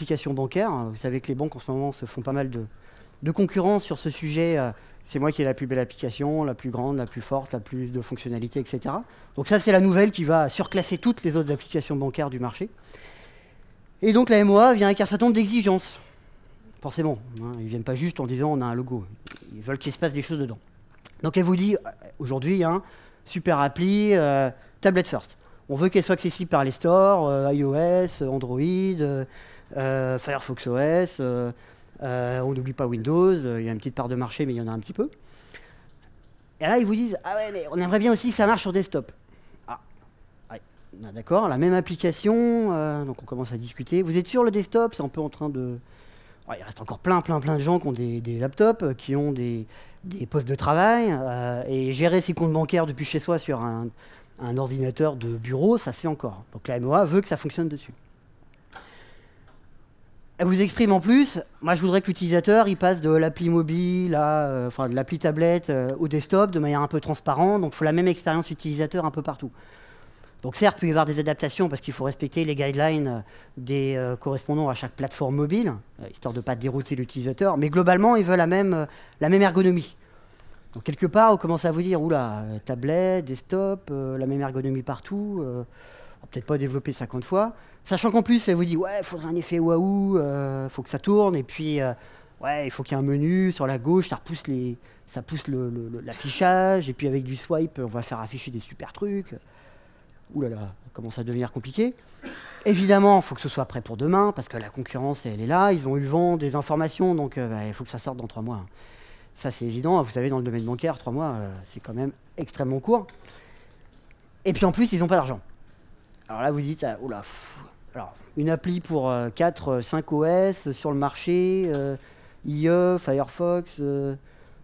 applications bancaires. Vous savez que les banques en ce moment se font pas mal de concurrence sur ce sujet. C'est moi qui ai la plus belle application, la plus grande, la plus forte, la plus de fonctionnalités, etc. Donc ça, c'est la nouvelle qui va surclasser toutes les autres applications bancaires du marché. Et donc la MOA vient avec un certain nombre d'exigences. Forcément, hein, ils ne viennent pas juste en disant on a un logo. Ils veulent qu'il se passe des choses dedans. Donc elle vous dit, aujourd'hui, hein, super appli, tablet first. On veut qu'elle soit accessible par les stores, iOS, Android, Firefox OS, on n'oublie pas Windows, il y a une petite part de marché, mais il y en a un petit peu. Et là, ils vous disent, ah ouais, mais on aimerait bien aussi que ça marche sur desktop. Ah, ouais, d'accord, la même application, donc on commence à discuter. Vous êtes sur le desktop, c'est un peu en train de... Ouais, il reste encore plein de gens qui ont des laptops, qui ont des postes de travail, et gérer ses comptes bancaires depuis chez soi sur un ordinateur de bureau, ça se fait encore. Donc la MOA veut que ça fonctionne dessus. Elle vous exprime en plus, moi je voudrais que l'utilisateur il passe de l'appli mobile enfin de l'appli tablette au desktop de manière un peu transparente, donc il faut la même expérience utilisateur un peu partout. Donc certes, il peut y avoir des adaptations parce qu'il faut respecter les guidelines correspondant à chaque plateforme mobile, histoire de ne pas dérouter l'utilisateur, mais globalement, ils veulent la même ergonomie. Donc quelque part, on commence à vous dire, oula, tablette, desktop, la même ergonomie partout, on va peut-être pas développer 50 fois. Sachant qu'en plus, elle vous dit, ouais, il faudrait un effet waouh, faut que ça tourne, et puis, ouais, il faut qu'il y ait un menu sur la gauche, ça pousse l'affichage, et puis avec du swipe, on va faire afficher des super trucs. Ouh là là, ça commence à devenir compliqué. Évidemment, il faut que ce soit prêt pour demain, parce que la concurrence, elle est là, ils ont eu le vent des informations, donc il faut que ça sorte dans 3 mois. Ça, c'est évident, vous savez, dans le domaine bancaire, 3 mois, c'est quand même extrêmement court. Et puis en plus, ils n'ont pas d'argent. Alors là, vous dites, oula, alors, une appli pour 4-5 OS sur le marché, IE, Firefox,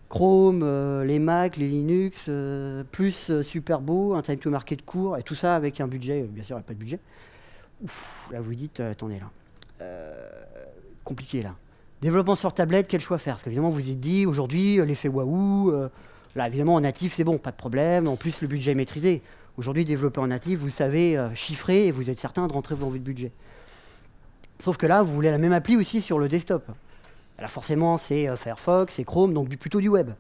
Chrome, les Mac, les Linux, plus super beau, un time to market court, et tout ça avec un budget, bien sûr, il n'y a pas de budget. Ouf, là, vous dites, attendez là. Compliqué là. Développement sur tablette, quel choix faire? Parce qu'évidemment, vous êtes dit, aujourd'hui, l'effet waouh, là, évidemment, en natif, c'est bon, pas de problème. En plus, le budget est maîtrisé. Aujourd'hui, développeur en natif, vous savez chiffrer et vous êtes certain de rentrer dans votre budget. Sauf que là, vous voulez la même appli aussi sur le desktop. Alors forcément, c'est Firefox, c'est Chrome, donc plutôt du web.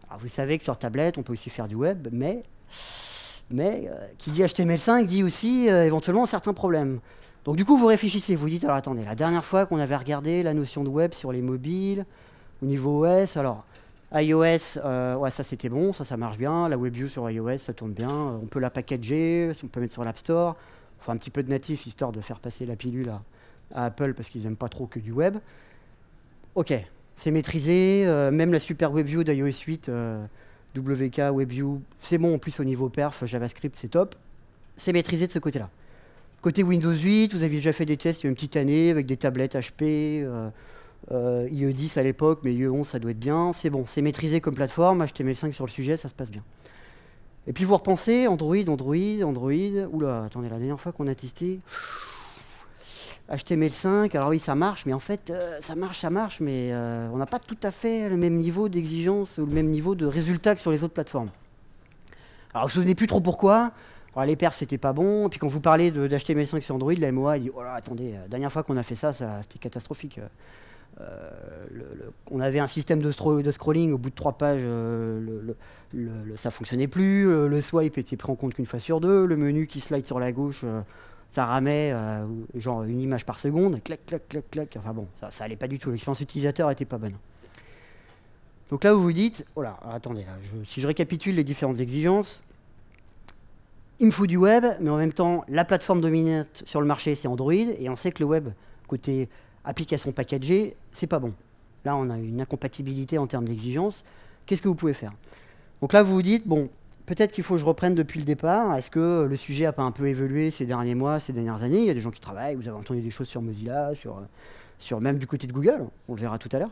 Alors vous savez que sur tablette, on peut aussi faire du web, mais qui dit HTML5 dit aussi éventuellement certains problèmes. Donc du coup, vous réfléchissez, vous dites, alors attendez, la dernière fois qu'on avait regardé la notion de web sur les mobiles, au niveau OS, alors iOS, ouais, ça c'était bon, ça marche bien, la WebView sur iOS, ça tourne bien, on peut la packager, on peut mettre sur l'App Store, faut un petit peu de natif, histoire de faire passer la pilule à Apple, parce qu'ils n'aiment pas trop que du web. Ok, c'est maîtrisé, même la super WebView d'iOS 8, WK, WebView, c'est bon, en plus au niveau perf, JavaScript, c'est top. C'est maîtrisé de ce côté-là. Côté Windows 8, vous aviez déjà fait des tests il y a une petite année, avec des tablettes HP, IE 10 à l'époque, mais IE 11, ça doit être bien. C'est bon, c'est maîtrisé comme plateforme, HTML5 sur le sujet, ça se passe bien. Et puis vous repensez, Android, oula, attendez, la dernière fois qu'on a testé... HTML5, alors oui, ça marche, mais en fait, ça marche, mais on n'a pas tout à fait le même niveau d'exigence ou le même niveau de résultat que sur les autres plateformes. Alors, vous vous souvenez plus trop pourquoi. Alors, les perfs, c'était pas bon. Et puis, quand vous parlez d'HTML5 sur Android, la MOA, elle dit, oh là, attendez, la dernière fois qu'on a fait ça, c'était catastrophique. On avait un système de scrolling, au bout de 3 pages, ça fonctionnait plus. Le swipe était pris en compte qu'une fois sur 2. Le menu qui slide sur la gauche... ça ramait genre une image par seconde, clac, clac, clac, clac. Enfin bon, ça allait pas du tout. L'expérience utilisateur était pas bonne. Donc là, vous vous dites, oh là, attendez, là, si je récapitule les différentes exigences, il me faut du web, mais en même temps, la plateforme dominante sur le marché, c'est Android, et on sait que le web, côté application packagée, c'est pas bon. Là, on a une incompatibilité en termes d'exigences. Qu'est-ce que vous pouvez faire? Donc là, vous vous dites, bon, peut-être qu'il faut que je reprenne depuis le départ. Est-ce que le sujet n'a pas un peu évolué ces derniers mois, ces dernières années? Il y a des gens qui travaillent, vous avez entendu des choses sur Mozilla, sur même du côté de Google, on le verra tout à l'heure.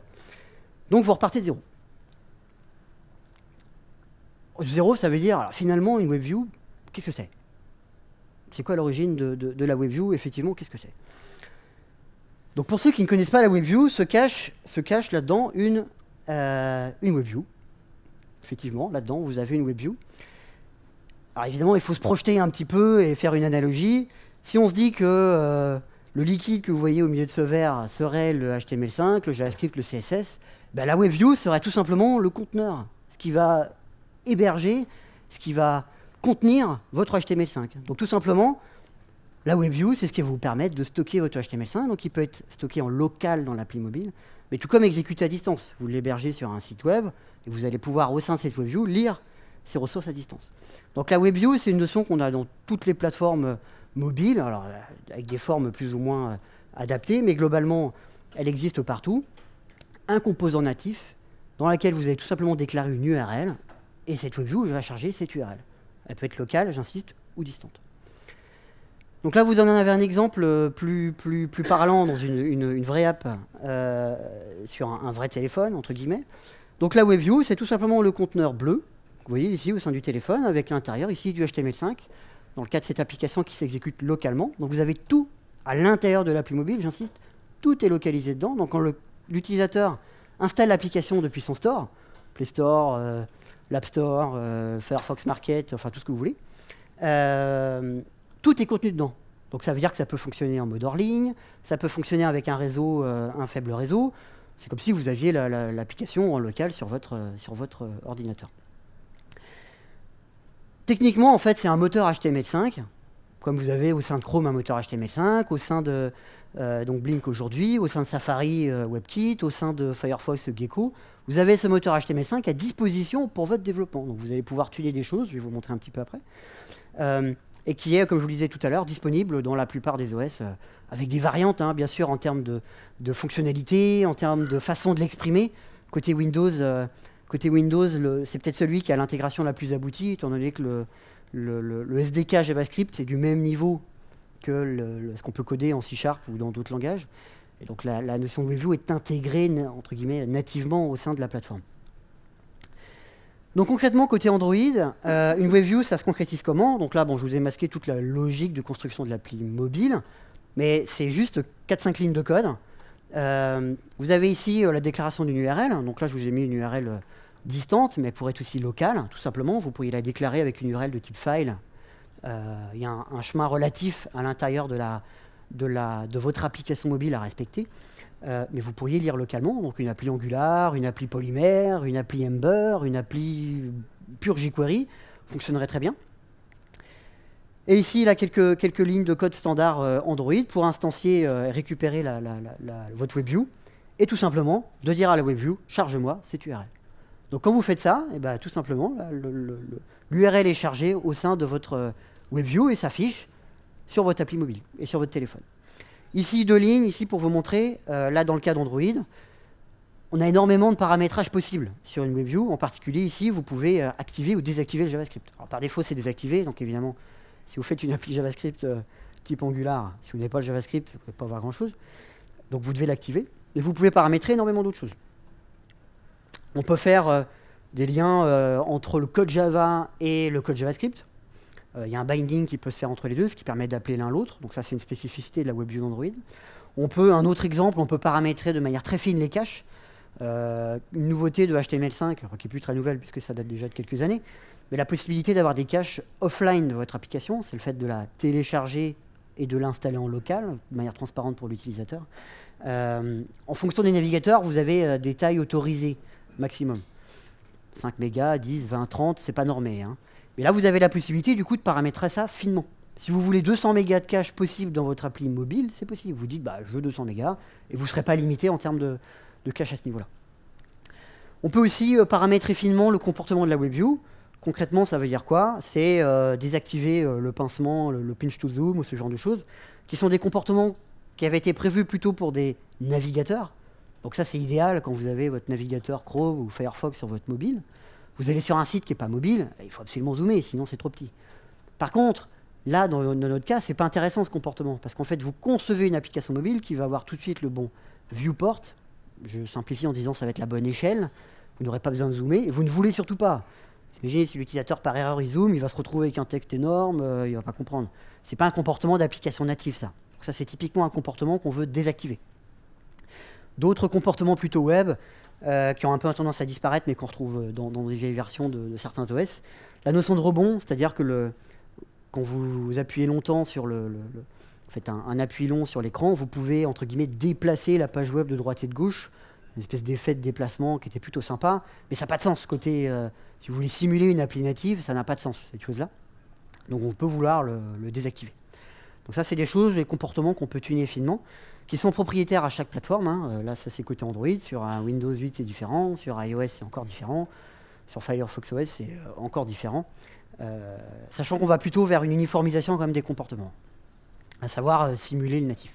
Donc vous repartez de zéro. Zéro, ça veut dire, alors, finalement, une WebView, qu'est-ce que c'est? C'est quoi l'origine de la WebView? Effectivement, qu'est-ce que c'est? Donc pour ceux qui ne connaissent pas la WebView, se cache là-dedans une WebView. Effectivement, là-dedans, vous avez une WebView. Alors évidemment, il faut se projeter un petit peu et faire une analogie. Si on se dit que le liquide que vous voyez au milieu de ce verre serait le HTML5, le JavaScript, le CSS. Ben, la WebView serait tout simplement le conteneur, ce qui va héberger, ce qui va contenir votre HTML5. Donc tout simplement, la WebView, c'est ce qui va vous permettre de stocker votre HTML5. Donc il peut être stocké en local dans l'appli mobile, mais tout comme exécuté à distance. Vous l'hébergez sur un site web, et vous allez pouvoir, au sein de cette WebView, lire ces ressources à distance. Donc la WebView, c'est une notion qu'on a dans toutes les plateformes mobiles, alors avec des formes plus ou moins adaptées, mais globalement, elle existe partout. Un composant natif dans lequel vous allez tout simplement déclarer une URL, et cette WebView va charger cette URL. Elle peut être locale, j'insiste, ou distante. Donc là, vous en avez un exemple plus parlant dans une vraie app sur un vrai téléphone, entre guillemets. Donc la WebView, c'est tout simplement le conteneur bleu, vous voyez ici au sein du téléphone, avec l'intérieur ici du HTML5, dans le cas de cette application qui s'exécute localement. Donc vous avez tout à l'intérieur de l'appli mobile, j'insiste, tout est localisé dedans. Donc quand l'utilisateur installe l'application depuis son store, Play Store, l'App Store, Firefox Market, enfin tout ce que vous voulez, tout est contenu dedans. Donc ça veut dire que ça peut fonctionner en mode hors ligne, ça peut fonctionner avec un réseau, un faible réseau. C'est comme si vous aviez l'application en local sur votre ordinateur. Techniquement, en fait, c'est un moteur HTML5, comme vous avez au sein de Chrome un moteur HTML5, au sein de donc Blink aujourd'hui, au sein de Safari WebKit, au sein de Firefox Gecko. Vous avez ce moteur HTML5 à disposition pour votre développement. Donc vous allez pouvoir tuner des choses, je vais vous montrer un petit peu après. Et qui est, comme je vous le disais tout à l'heure, disponible dans la plupart des OS, avec des variantes, hein, bien sûr, en termes de fonctionnalité, en termes de façon de l'exprimer. Côté Windows, c'est peut-être celui qui a l'intégration la plus aboutie, étant donné que le SDK JavaScript est du même niveau que ce qu'on peut coder en C# ou dans d'autres langages. Et donc la notion de WebView est intégrée, entre guillemets, nativement au sein de la plateforme. Donc concrètement, côté Android, une WebView, ça se concrétise comment? Donc là, bon, je vous ai masqué toute la logique de construction de l'appli mobile, mais c'est juste 4-5 lignes de code. Vous avez ici la déclaration d'une URL. Donc là, je vous ai mis une URL distante, mais elle pourrait être aussi locale, tout simplement. Vous pourriez la déclarer avec une URL de type file. Il y a un chemin relatif à l'intérieur de votre application mobile à respecter. Mais vous pourriez lire localement, donc une appli Angular, une appli Polymère, une appli Ember, une appli pure jQuery, fonctionnerait très bien. Et ici, il a quelques lignes de code standard Android pour instancier et récupérer votre WebView, et tout simplement de dire à la WebView, charge-moi cette URL. Donc quand vous faites ça, et ben, tout simplement, l'URL est chargée au sein de votre WebView et s'affiche sur votre appli mobile et sur votre téléphone. Ici, 2 lignes, ici pour vous montrer, là dans le cas d'Android, on a énormément de paramétrages possibles sur une WebView. En particulier ici, vous pouvez activer ou désactiver le JavaScript. Alors par défaut, c'est désactivé, donc évidemment, si vous faites une appli JavaScript type Angular, si vous n'avez pas le JavaScript, vous ne pouvez pas voir grand-chose. Donc vous devez l'activer. Et vous pouvez paramétrer énormément d'autres choses. On peut faire des liens entre le code Java et le code JavaScript. Il y a un binding qui peut se faire entre les deux, ce qui permet d'appeler l'un l'autre. Donc ça, c'est une spécificité de la WebView d'Android. Un autre exemple, on peut paramétrer de manière très fine les caches. Une nouveauté de HTML5, qui n'est plus très nouvelle puisque ça date déjà de quelques années, mais la possibilité d'avoir des caches offline de votre application, c'est le fait de la télécharger et de l'installer en local, de manière transparente pour l'utilisateur. En fonction des navigateurs, vous avez des tailles autorisées maximum. 5 mégas, 10, 20, 30, c'est pas normé, hein. Mais là, vous avez la possibilité, du coup, de paramétrer ça finement. Si vous voulez 200 mégas de cache possible dans votre appli mobile, c'est possible. Vous dites, bah, je veux 200 mégas, et vous ne serez pas limité en termes de cache à ce niveau-là. On peut aussi paramétrer finement le comportement de la WebView. Concrètement, ça veut dire quoi? C'est désactiver le pincement, le pinch to zoom, ou ce genre de choses, qui sont des comportements qui avaient été prévus plutôt pour des navigateurs. Donc ça, c'est idéal quand vous avez votre navigateur Chrome ou Firefox sur votre mobile. Vous allez sur un site qui n'est pas mobile, il faut absolument zoomer, sinon c'est trop petit. Par contre, là, dans notre cas, c'est pas intéressant ce comportement, parce qu'en fait, vous concevez une application mobile qui va avoir tout de suite le bon viewport. Je simplifie en disant ça va être la bonne échelle. Vous n'aurez pas besoin de zoomer, et vous ne voulez surtout pas. Imaginez si l'utilisateur par erreur il zoome, il va se retrouver avec un texte énorme, il ne va pas comprendre. C'est pas un comportement d'application native, ça. Donc ça, c'est typiquement un comportement qu'on veut désactiver. D'autres comportements plutôt web, qui ont un peu tendance à disparaître, mais qu'on retrouve dans des vieilles versions de certains OS. La notion de rebond, c'est-à-dire que quand vous appuyez longtemps sur faites un appui long sur l'écran, vous pouvez, entre guillemets, déplacer la page web de droite et de gauche, une espèce d'effet de déplacement qui était plutôt sympa, mais ça n'a pas de sens. Côté, si vous voulez simuler une appli native, ça n'a pas de sens, cette chose-là. Donc on peut vouloir le désactiver. Donc ça, c'est des choses, des comportements qu'on peut tuner finement, qui sont propriétaires à chaque plateforme. Hein. Là, ça c'est côté Android. Sur un Windows 8, c'est différent. Sur iOS, c'est encore différent. Sur Firefox OS, c'est encore différent. Sachant qu'on va plutôt vers une uniformisation quand même des comportements, à savoir simuler le natif.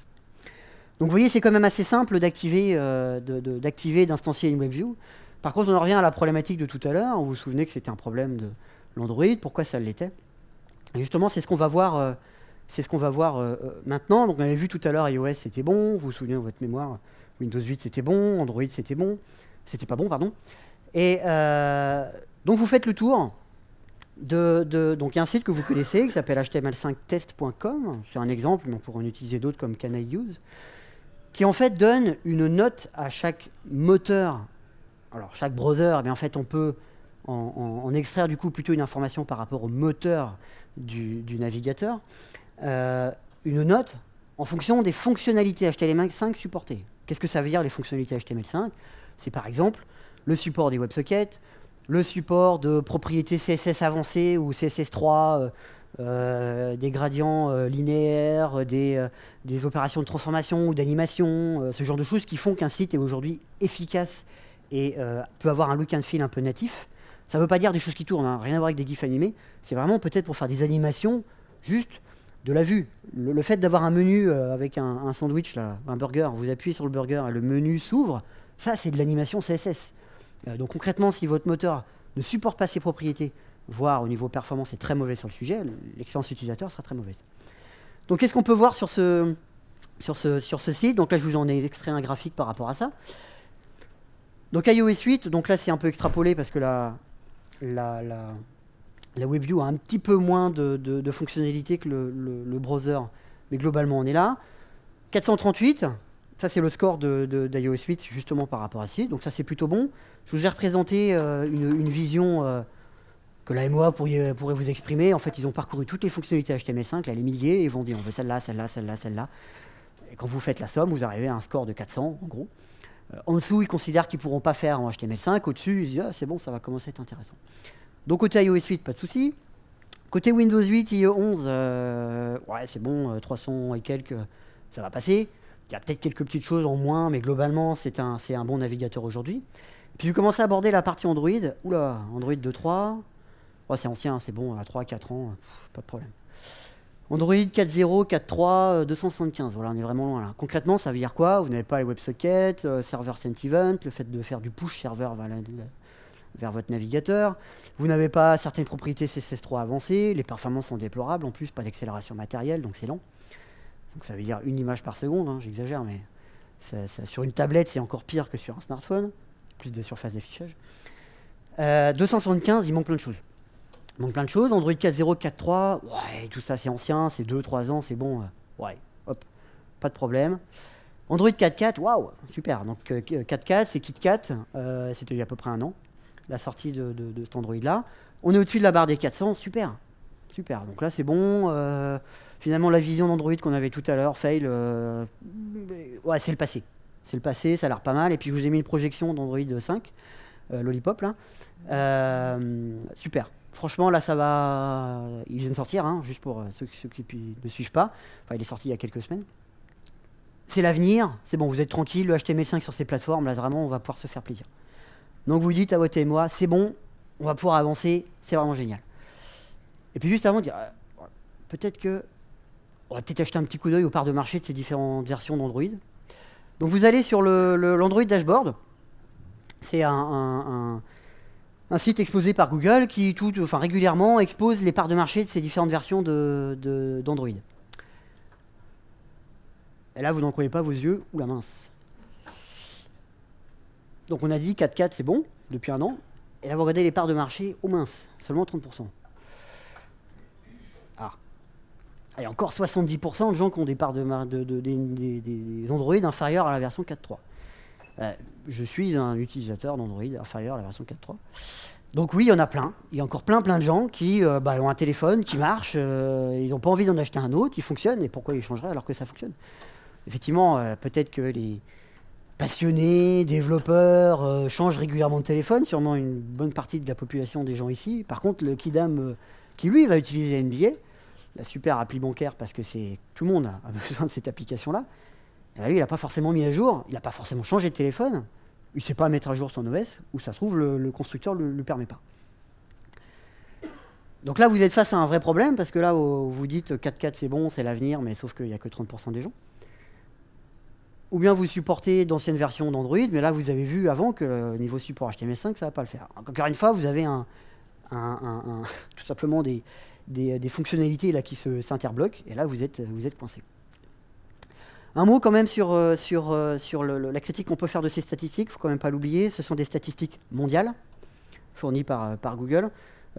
Donc vous voyez, c'est quand même assez simple d'activer, d'instancier une WebView. Par contre, on en revient à la problématique de tout à l'heure. Vous vous souvenez que c'était un problème de l'Android. Pourquoi ça l'était? Et justement, c'est ce qu'on va voir. Maintenant. Donc on avait vu tout à l'heure iOS c'était bon, vous vous souvenez dans votre mémoire, Windows 8 c'était bon, Android c'était bon, c'était pas bon, pardon. Et donc vous faites le tour donc il y a un site que vous connaissez qui s'appelle html5test.com, c'est un exemple, mais on pourrait en utiliser d'autres comme Can I Use, qui en fait donne une note à chaque moteur. Alors chaque browser, eh bien, en fait on peut en extraire du coup plutôt une information par rapport au moteur du navigateur. Une note en fonction des fonctionnalités HTML5 supportées. Qu'est-ce que ça veut dire les fonctionnalités HTML5? C'est par exemple le support des WebSockets, le support de propriétés CSS avancées ou CSS3, des gradients linéaires, des opérations de transformation ou d'animation, ce genre de choses qui font qu'un site est aujourd'hui efficace et peut avoir un look and feel un peu natif. Ça ne veut pas dire des choses qui tournent, hein, rien à voir avec des gifs animés. C'est vraiment peut-être pour faire des animations juste de la vue. Le fait d'avoir un menu avec un sandwich, là, un burger, vous appuyez sur le burger et le menu s'ouvre, ça c'est de l'animation CSS. Donc concrètement, si votre moteur ne supporte pas ces propriétés, voire au niveau performance est très mauvais sur le sujet, l'expérience utilisateur sera très mauvaise. Donc qu'est-ce qu'on peut voir sur ce site? Donc là je vous en ai extrait un graphique par rapport à ça. Donc iOS 8, donc là c'est un peu extrapolé parce que la WebView a un petit peu moins de fonctionnalités que le browser, mais globalement on est là. 438, ça c'est le score d'iOS 8 justement par rapport à ci, donc ça c'est plutôt bon. Je vous ai représenté une vision que la MOA pourrait vous exprimer. En fait, ils ont parcouru toutes les fonctionnalités HTML5, là, les milliers, et ils vont dire on veut celle-là, celle-là, celle-là, celle-là. Et quand vous faites la somme, vous arrivez à un score de 400 en gros. En dessous, ils considèrent qu'ils ne pourront pas faire en HTML5. Au-dessus, ils disent ah, c'est bon, ça va commencer à être intéressant. Donc côté iOS 8, pas de souci. Côté Windows 8, IE 11, ouais, c'est bon, 300 et quelques, ça va passer. Il y a peut-être quelques petites choses en moins, mais globalement, c'est un bon navigateur aujourd'hui. Puis vous commencez à aborder la partie Android. Oula, Android 2.3. Oh, c'est ancien, c'est bon, à 3-4 ans, pas de problème. Android 4.0, 4.3, 275, voilà, on est vraiment loin là. Concrètement, ça veut dire quoi? Vous n'avez pas les WebSockets, server sent event, le fait de faire du push serveur vers votre navigateur. Vous n'avez pas certaines propriétés CSS3 avancées, les performances sont déplorables, en plus pas d'accélération matérielle, donc c'est lent. Donc ça veut dire une image par seconde, hein, j'exagère, mais sur une tablette c'est encore pire que sur un smartphone, plus de surface d'affichage. 275, il manque plein de choses. Il manque plein de choses, Android 4.0, 4.3, ouais, tout ça c'est ancien, c'est 2-3 ans, c'est bon, ouais, hop, pas de problème. Android 4.4, waouh, super, donc 4.4 c'est KitKat, c'était il y a à peu près un an, la sortie de cet Android-là. On est au-dessus de la barre des 400, super, super, donc là c'est bon, finalement la vision d'Android qu'on avait tout à l'heure, fail, ouais c'est le passé, ça a l'air pas mal, et puis je vous ai mis une projection d'Android 5, Lollipop là, super. Franchement, là, ça va. Il vient de sortir, hein, juste pour ceux qui ne suivent pas. Enfin, il est sorti il y a quelques semaines. C'est l'avenir. C'est bon, vous êtes tranquille. Le HTML5 sur ces plateformes, là, vraiment, on va pouvoir se faire plaisir. Donc, vous dites à votre MOA, c'est bon, on va pouvoir avancer. C'est vraiment génial. Et puis, juste avant de dire, peut-être que. On va peut-être acheter un petit coup d'œil aux parts de marché de ces différentes versions d'Android. Donc, vous allez sur l'Android Dashboard. C'est un site exposé par Google qui régulièrement expose les parts de marché de ces différentes versions d'Android. Et là, vous n'en croyez pas vos yeux. Oula mince. Donc on a dit 4.4 c'est bon, depuis un an. Et là, vous regardez les parts de marché, oh mince, seulement 30%. Ah. Il y a encore 70% de gens qui ont des parts des Android inférieurs à la version 4.3. Je suis un utilisateur d'Android inférieur à la version 4.3. Donc oui, il y en a plein. Il y a encore plein de gens qui ont un téléphone qui marche, ils n'ont pas envie d'en acheter un autre, il fonctionne, et pourquoi ils changeraient alors que ça fonctionne? Effectivement, peut-être que les passionnés, développeurs changent régulièrement de téléphone, sûrement une bonne partie de la population des gens ici. Par contre, le kidam qui lui va utiliser NBA, la super appli bancaire, parce que tout le monde a besoin de cette application-là, lui, il n'a pas forcément mis à jour, il n'a pas forcément changé de téléphone, il ne sait pas mettre à jour son OS, ou ça se trouve, le constructeur ne le permet pas. Donc là, vous êtes face à un vrai problème, parce que là, vous dites 4.4 c'est bon, c'est l'avenir, mais sauf qu'il n'y a que 30% des gens. Ou bien vous supportez d'anciennes versions d'Android, mais là, vous avez vu avant que niveau support HTML5, ça ne va pas le faire. Encore une fois, vous avez tout simplement des fonctionnalités là, qui s'interbloquent, et là, vous êtes coincé. Un mot quand même sur la critique qu'on peut faire de ces statistiques, il ne faut quand même pas l'oublier, ce sont des statistiques mondiales, fournies par Google.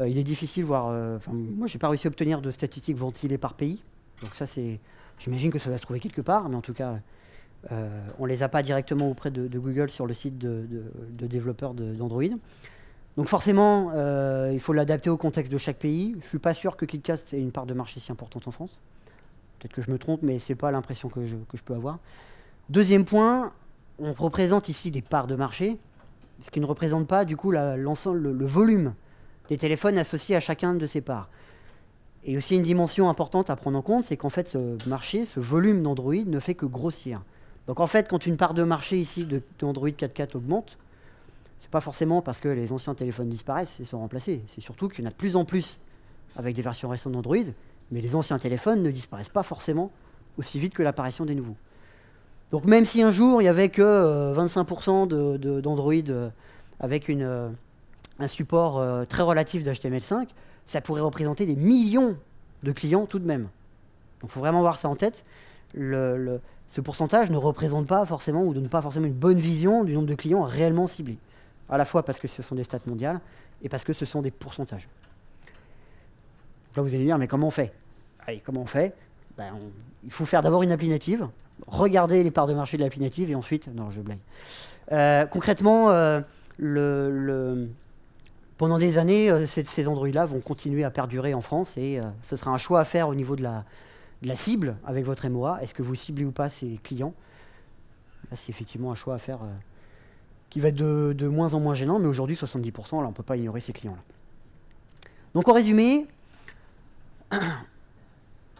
Il est difficile, voire... moi, je n'ai pas réussi à obtenir de statistiques ventilées par pays, donc ça, j'imagine que ça va se trouver quelque part, mais en tout cas, on ne les a pas directement auprès de Google sur le site de développeurs d'Android. Donc forcément, il faut l'adapter au contexte de chaque pays. Je ne suis pas sûr que KitKat ait une part de marché si importante en France. Peut-être que je me trompe, mais ce n'est pas l'impression que je peux avoir. Deuxième point, on représente ici des parts de marché, ce qui ne représente pas du coup le volume des téléphones associés à chacun de ces parts. Et aussi une dimension importante à prendre en compte, c'est qu'en fait ce marché, ce volume d'Android ne fait que grossir. Donc en fait, quand une part de marché ici d'Android 4.4 augmente, c'est pas forcément parce que les anciens téléphones disparaissent et sont remplacés. C'est surtout qu'il y en a de plus en plus avec des versions récentes d'Android, mais les anciens téléphones ne disparaissent pas forcément aussi vite que l'apparition des nouveaux. Donc même si un jour il n'y avait que 25% d'Android avec un support très relatif d'HTML5, ça pourrait représenter des millions de clients tout de même. Donc il faut vraiment avoir ça en tête. Ce pourcentage ne représente pas forcément ou donne pas forcément une bonne vision du nombre de clients réellement ciblés. À la fois parce que ce sont des stats mondiales et parce que ce sont des pourcentages. Là, vous allez me dire, mais comment on fait? Allez, comment on fait? Il faut faire d'abord une appli native, regarder les parts de marché de l'appli native et ensuite... Non, je blague. Concrètement, pendant des années, ces Android-là vont continuer à perdurer en France et ce sera un choix à faire au niveau de la cible avec votre MOA. Est-ce que vous ciblez ou pas ces clients? Là, c'est effectivement un choix à faire qui va être de moins en moins gênant, mais aujourd'hui, 70%, là, on ne peut pas ignorer ces clients-là. Donc, en résumé,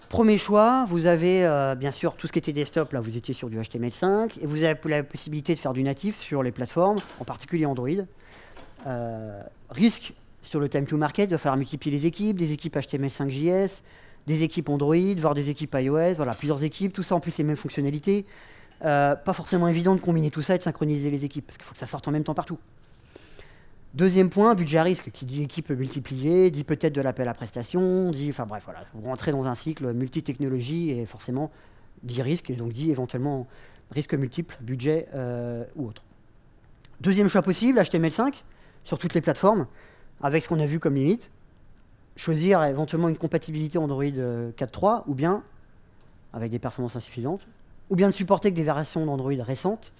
premier choix, vous avez bien sûr tout ce qui était desktop, là, vous étiez sur du HTML5, et vous avez la possibilité de faire du natif sur les plateformes, en particulier Android. Risque sur le time to market, il va falloir multiplier les équipes, des équipes HTML5JS, des équipes Android, voire des équipes iOS, voilà, plusieurs équipes, tout ça en plus les mêmes fonctionnalités. Pas forcément évident de combiner tout ça et de synchroniser les équipes, parce qu'il faut que ça sorte en même temps partout. Deuxième point, budget à risque, qui dit équipe multipliée, dit peut-être de l'appel à prestation, dit, enfin bref, voilà, vous rentrez dans un cycle multi-technologie et forcément dit risque, et donc dit éventuellement risque multiple, budget ou autre. Deuxième choix possible, HTML5, sur toutes les plateformes, avec ce qu'on a vu comme limite. Choisir éventuellement une compatibilité Android 4.3, ou bien, avec des performances insuffisantes, ou bien de supporter que des versions d'Android récentes,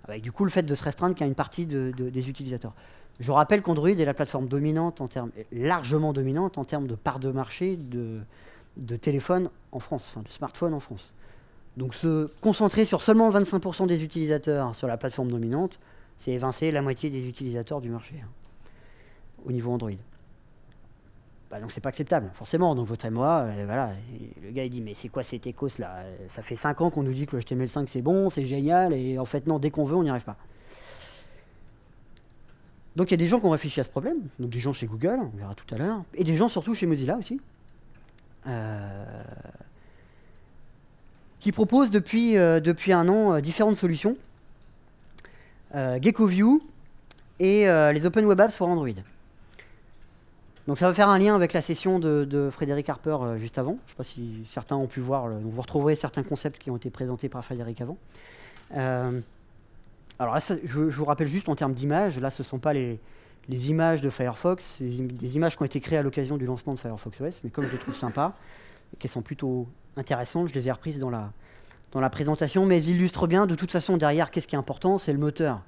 avec du coup le fait de se restreindre qu'à une partie des utilisateurs. Je rappelle qu'Android est la plateforme dominante, largement dominante en termes de part de marché de téléphones en France, enfin de smartphones en France. Donc se concentrer sur seulement 25% des utilisateurs sur la plateforme dominante, c'est évincer la moitié des utilisateurs du marché, au niveau Android. Donc c'est pas acceptable, forcément. Donc votre MOA, voilà, et le gars il dit mais c'est quoi cet écos là? Ça fait 5 ans qu'on nous dit que le HTML5 c'est bon, c'est génial, et en fait non, dès qu'on veut, on n'y arrive pas. Donc il y a des gens qui ont réfléchi à ce problème, donc des gens chez Google, on verra tout à l'heure, et des gens surtout chez Mozilla aussi, qui proposent depuis un an différentes solutions, GeckoView et les Open Web Apps pour Android. Donc ça va faire un lien avec la session de Frédéric Harper juste avant. Je ne sais pas si certains ont pu voir, donc vous retrouverez certains concepts qui ont été présentés par Frédéric avant. Alors là, je vous rappelle juste en termes d'images, là ce ne sont pas les images de Firefox, c'est des images qui ont été créées à l'occasion du lancement de Firefox OS, mais comme je les trouve sympas, et qu'elles sont plutôt intéressantes, je les ai reprises dans la présentation, mais elles illustrent bien, de toute façon derrière, qu'est-ce qui est important, c'est le moteur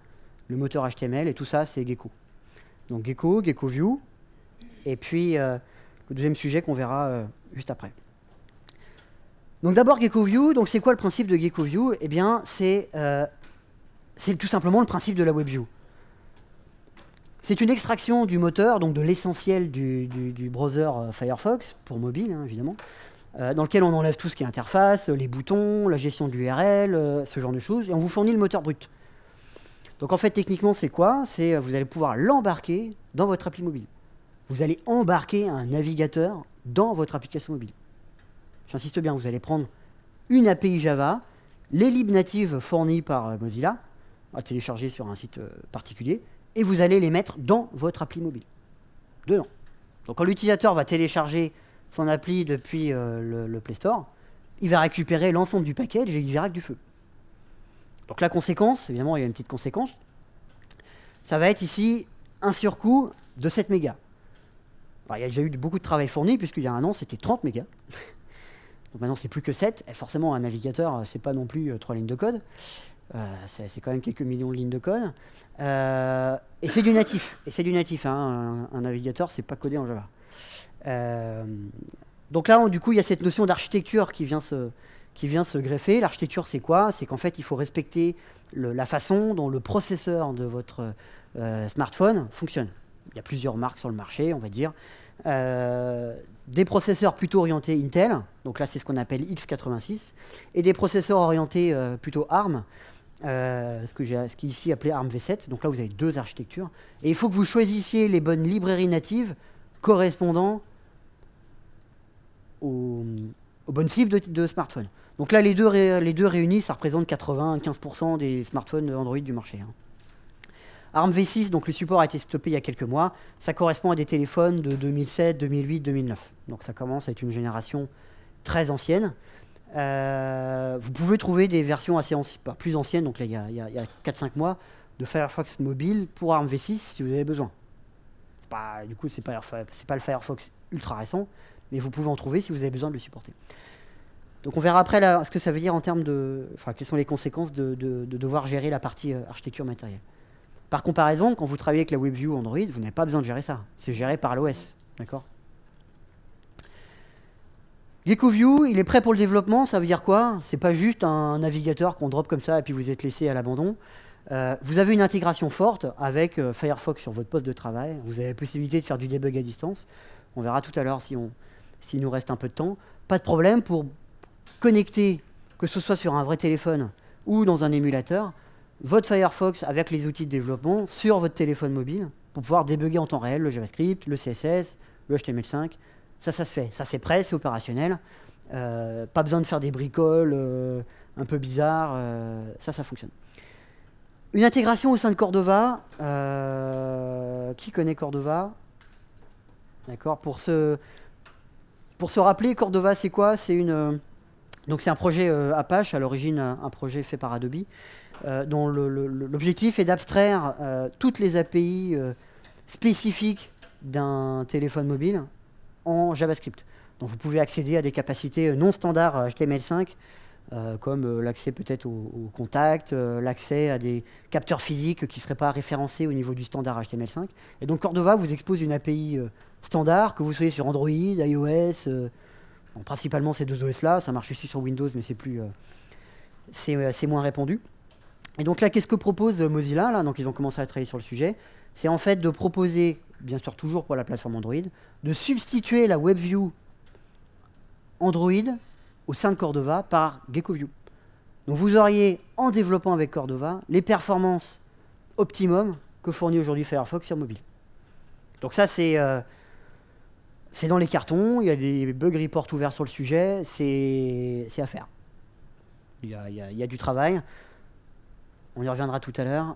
HTML, et tout ça c'est Gecko. Donc Gecko, GeckoView, et puis le deuxième sujet qu'on verra juste après. Donc d'abord GeckoView, donc c'est quoi le principe de GeckoView? Eh bien c'est tout simplement le principe de la WebView. C'est une extraction du moteur, donc de l'essentiel du browser Firefox, pour mobile hein, évidemment, dans lequel on enlève tout ce qui est interface, les boutons, la gestion de l'URL, ce genre de choses, et on vous fournit le moteur brut. Donc en fait techniquement c'est quoi? C'est vous allez pouvoir l'embarquer dans votre appli mobile. Vous allez embarquer un navigateur dans votre application mobile. J'insiste bien, vous allez prendre une API Java, les libs natives fournies par Mozilla, à télécharger sur un site particulier, et vous allez les mettre dans votre appli mobile. Dedans. Donc quand l'utilisateur va télécharger son appli depuis le Play Store, il va récupérer l'ensemble du package et il verra que du feu. Donc la conséquence, évidemment il y a une petite conséquence, ça va être ici un surcoût de 7 mégas. Alors, il y a déjà eu beaucoup de travail fourni, puisqu'il y a un an c'était 30 mégas. Donc maintenant c'est plus que 7, et forcément un navigateur c'est pas non plus 3 lignes de code, c'est quand même quelques millions de lignes de code, et c'est du natif, hein. Un navigateur c'est pas codé en Java. Donc là du coup il y a cette notion d'architecture qui vient se greffer. L'architecture c'est quoi? C'est qu'en fait il faut respecter la façon dont le processeur de votre smartphone fonctionne. Il y a plusieurs marques sur le marché, on va dire. Des processeurs plutôt orientés Intel, donc là c'est ce qu'on appelle x86, et des processeurs orientés plutôt ARM, ce qui est ici appelé ARM v7, donc là vous avez deux architectures, et il faut que vous choisissiez les bonnes librairies natives correspondant aux bonnes cibles de smartphones. Donc là les deux réunis, ça représente 95% des smartphones Android du marché. Hein. ARM v6, donc le support a été stoppé il y a quelques mois. Ça correspond à des téléphones de 2007, 2008, 2009. Donc ça commence à être une génération très ancienne. Vous pouvez trouver des versions assez plus anciennes, donc là il y a 4-5 mois, de Firefox mobile pour ARM v6 si vous avez besoin. Du coup, c'est pas le Firefox ultra récent, mais vous pouvez en trouver si vous avez besoin de le supporter. Donc on verra après là, ce que ça veut dire en termes de... Enfin, quelles sont les conséquences de devoir gérer la partie architecture matérielle. Par comparaison, quand vous travaillez avec la WebView Android, vous n'avez pas besoin de gérer ça. C'est géré par l'OS. D'accord? GeckoView, il est prêt pour le développement. Ça veut dire quoi? C'est pas juste un navigateur qu'on drop comme ça et puis vous êtes laissé à l'abandon. Vous avez une intégration forte avec Firefox sur votre poste de travail. Vous avez la possibilité de faire du debug à distance. On verra tout à l'heure s'il nous reste un peu de temps. Pas de problème pour connecter, que ce soit sur un vrai téléphone ou dans un émulateur, votre Firefox avec les outils de développement sur votre téléphone mobile pour pouvoir débugger en temps réel le JavaScript, le CSS, le HTML5. Ça se fait. Ça, c'est prêt, c'est opérationnel. Pas besoin de faire des bricoles un peu bizarres. Ça fonctionne. Une intégration au sein de Cordova. Qui connaît Cordova? D'accord. Pour se rappeler, Cordova, c'est quoi? Donc c'est un projet Apache, à l'origine un projet fait par Adobe, dont l'objectif est d'abstraire toutes les API spécifiques d'un téléphone mobile en JavaScript. Donc vous pouvez accéder à des capacités non standards HTML5, comme l'accès peut-être au contact, l'accès à des capteurs physiques qui ne seraient pas référencés au niveau du standard HTML5. Et donc Cordova vous expose une API standard, que vous soyez sur Android, iOS, bon, principalement ces deux OS là, ça marche aussi sur Windows mais c'est moins répandu. Et donc là, qu'est-ce que propose Mozilla là? Donc ils ont commencé à travailler sur le sujet. C'est en fait de proposer, bien sûr toujours pour la plateforme Android, de substituer la WebView Android au sein de Cordova par GeckoView. Donc vous auriez, en développant avec Cordova, les performances optimum que fournit aujourd'hui Firefox sur mobile. Donc ça, c'est dans les cartons, il y a des bug reports ouverts sur le sujet, c'est à faire. Il y a du travail. On y reviendra tout à l'heure.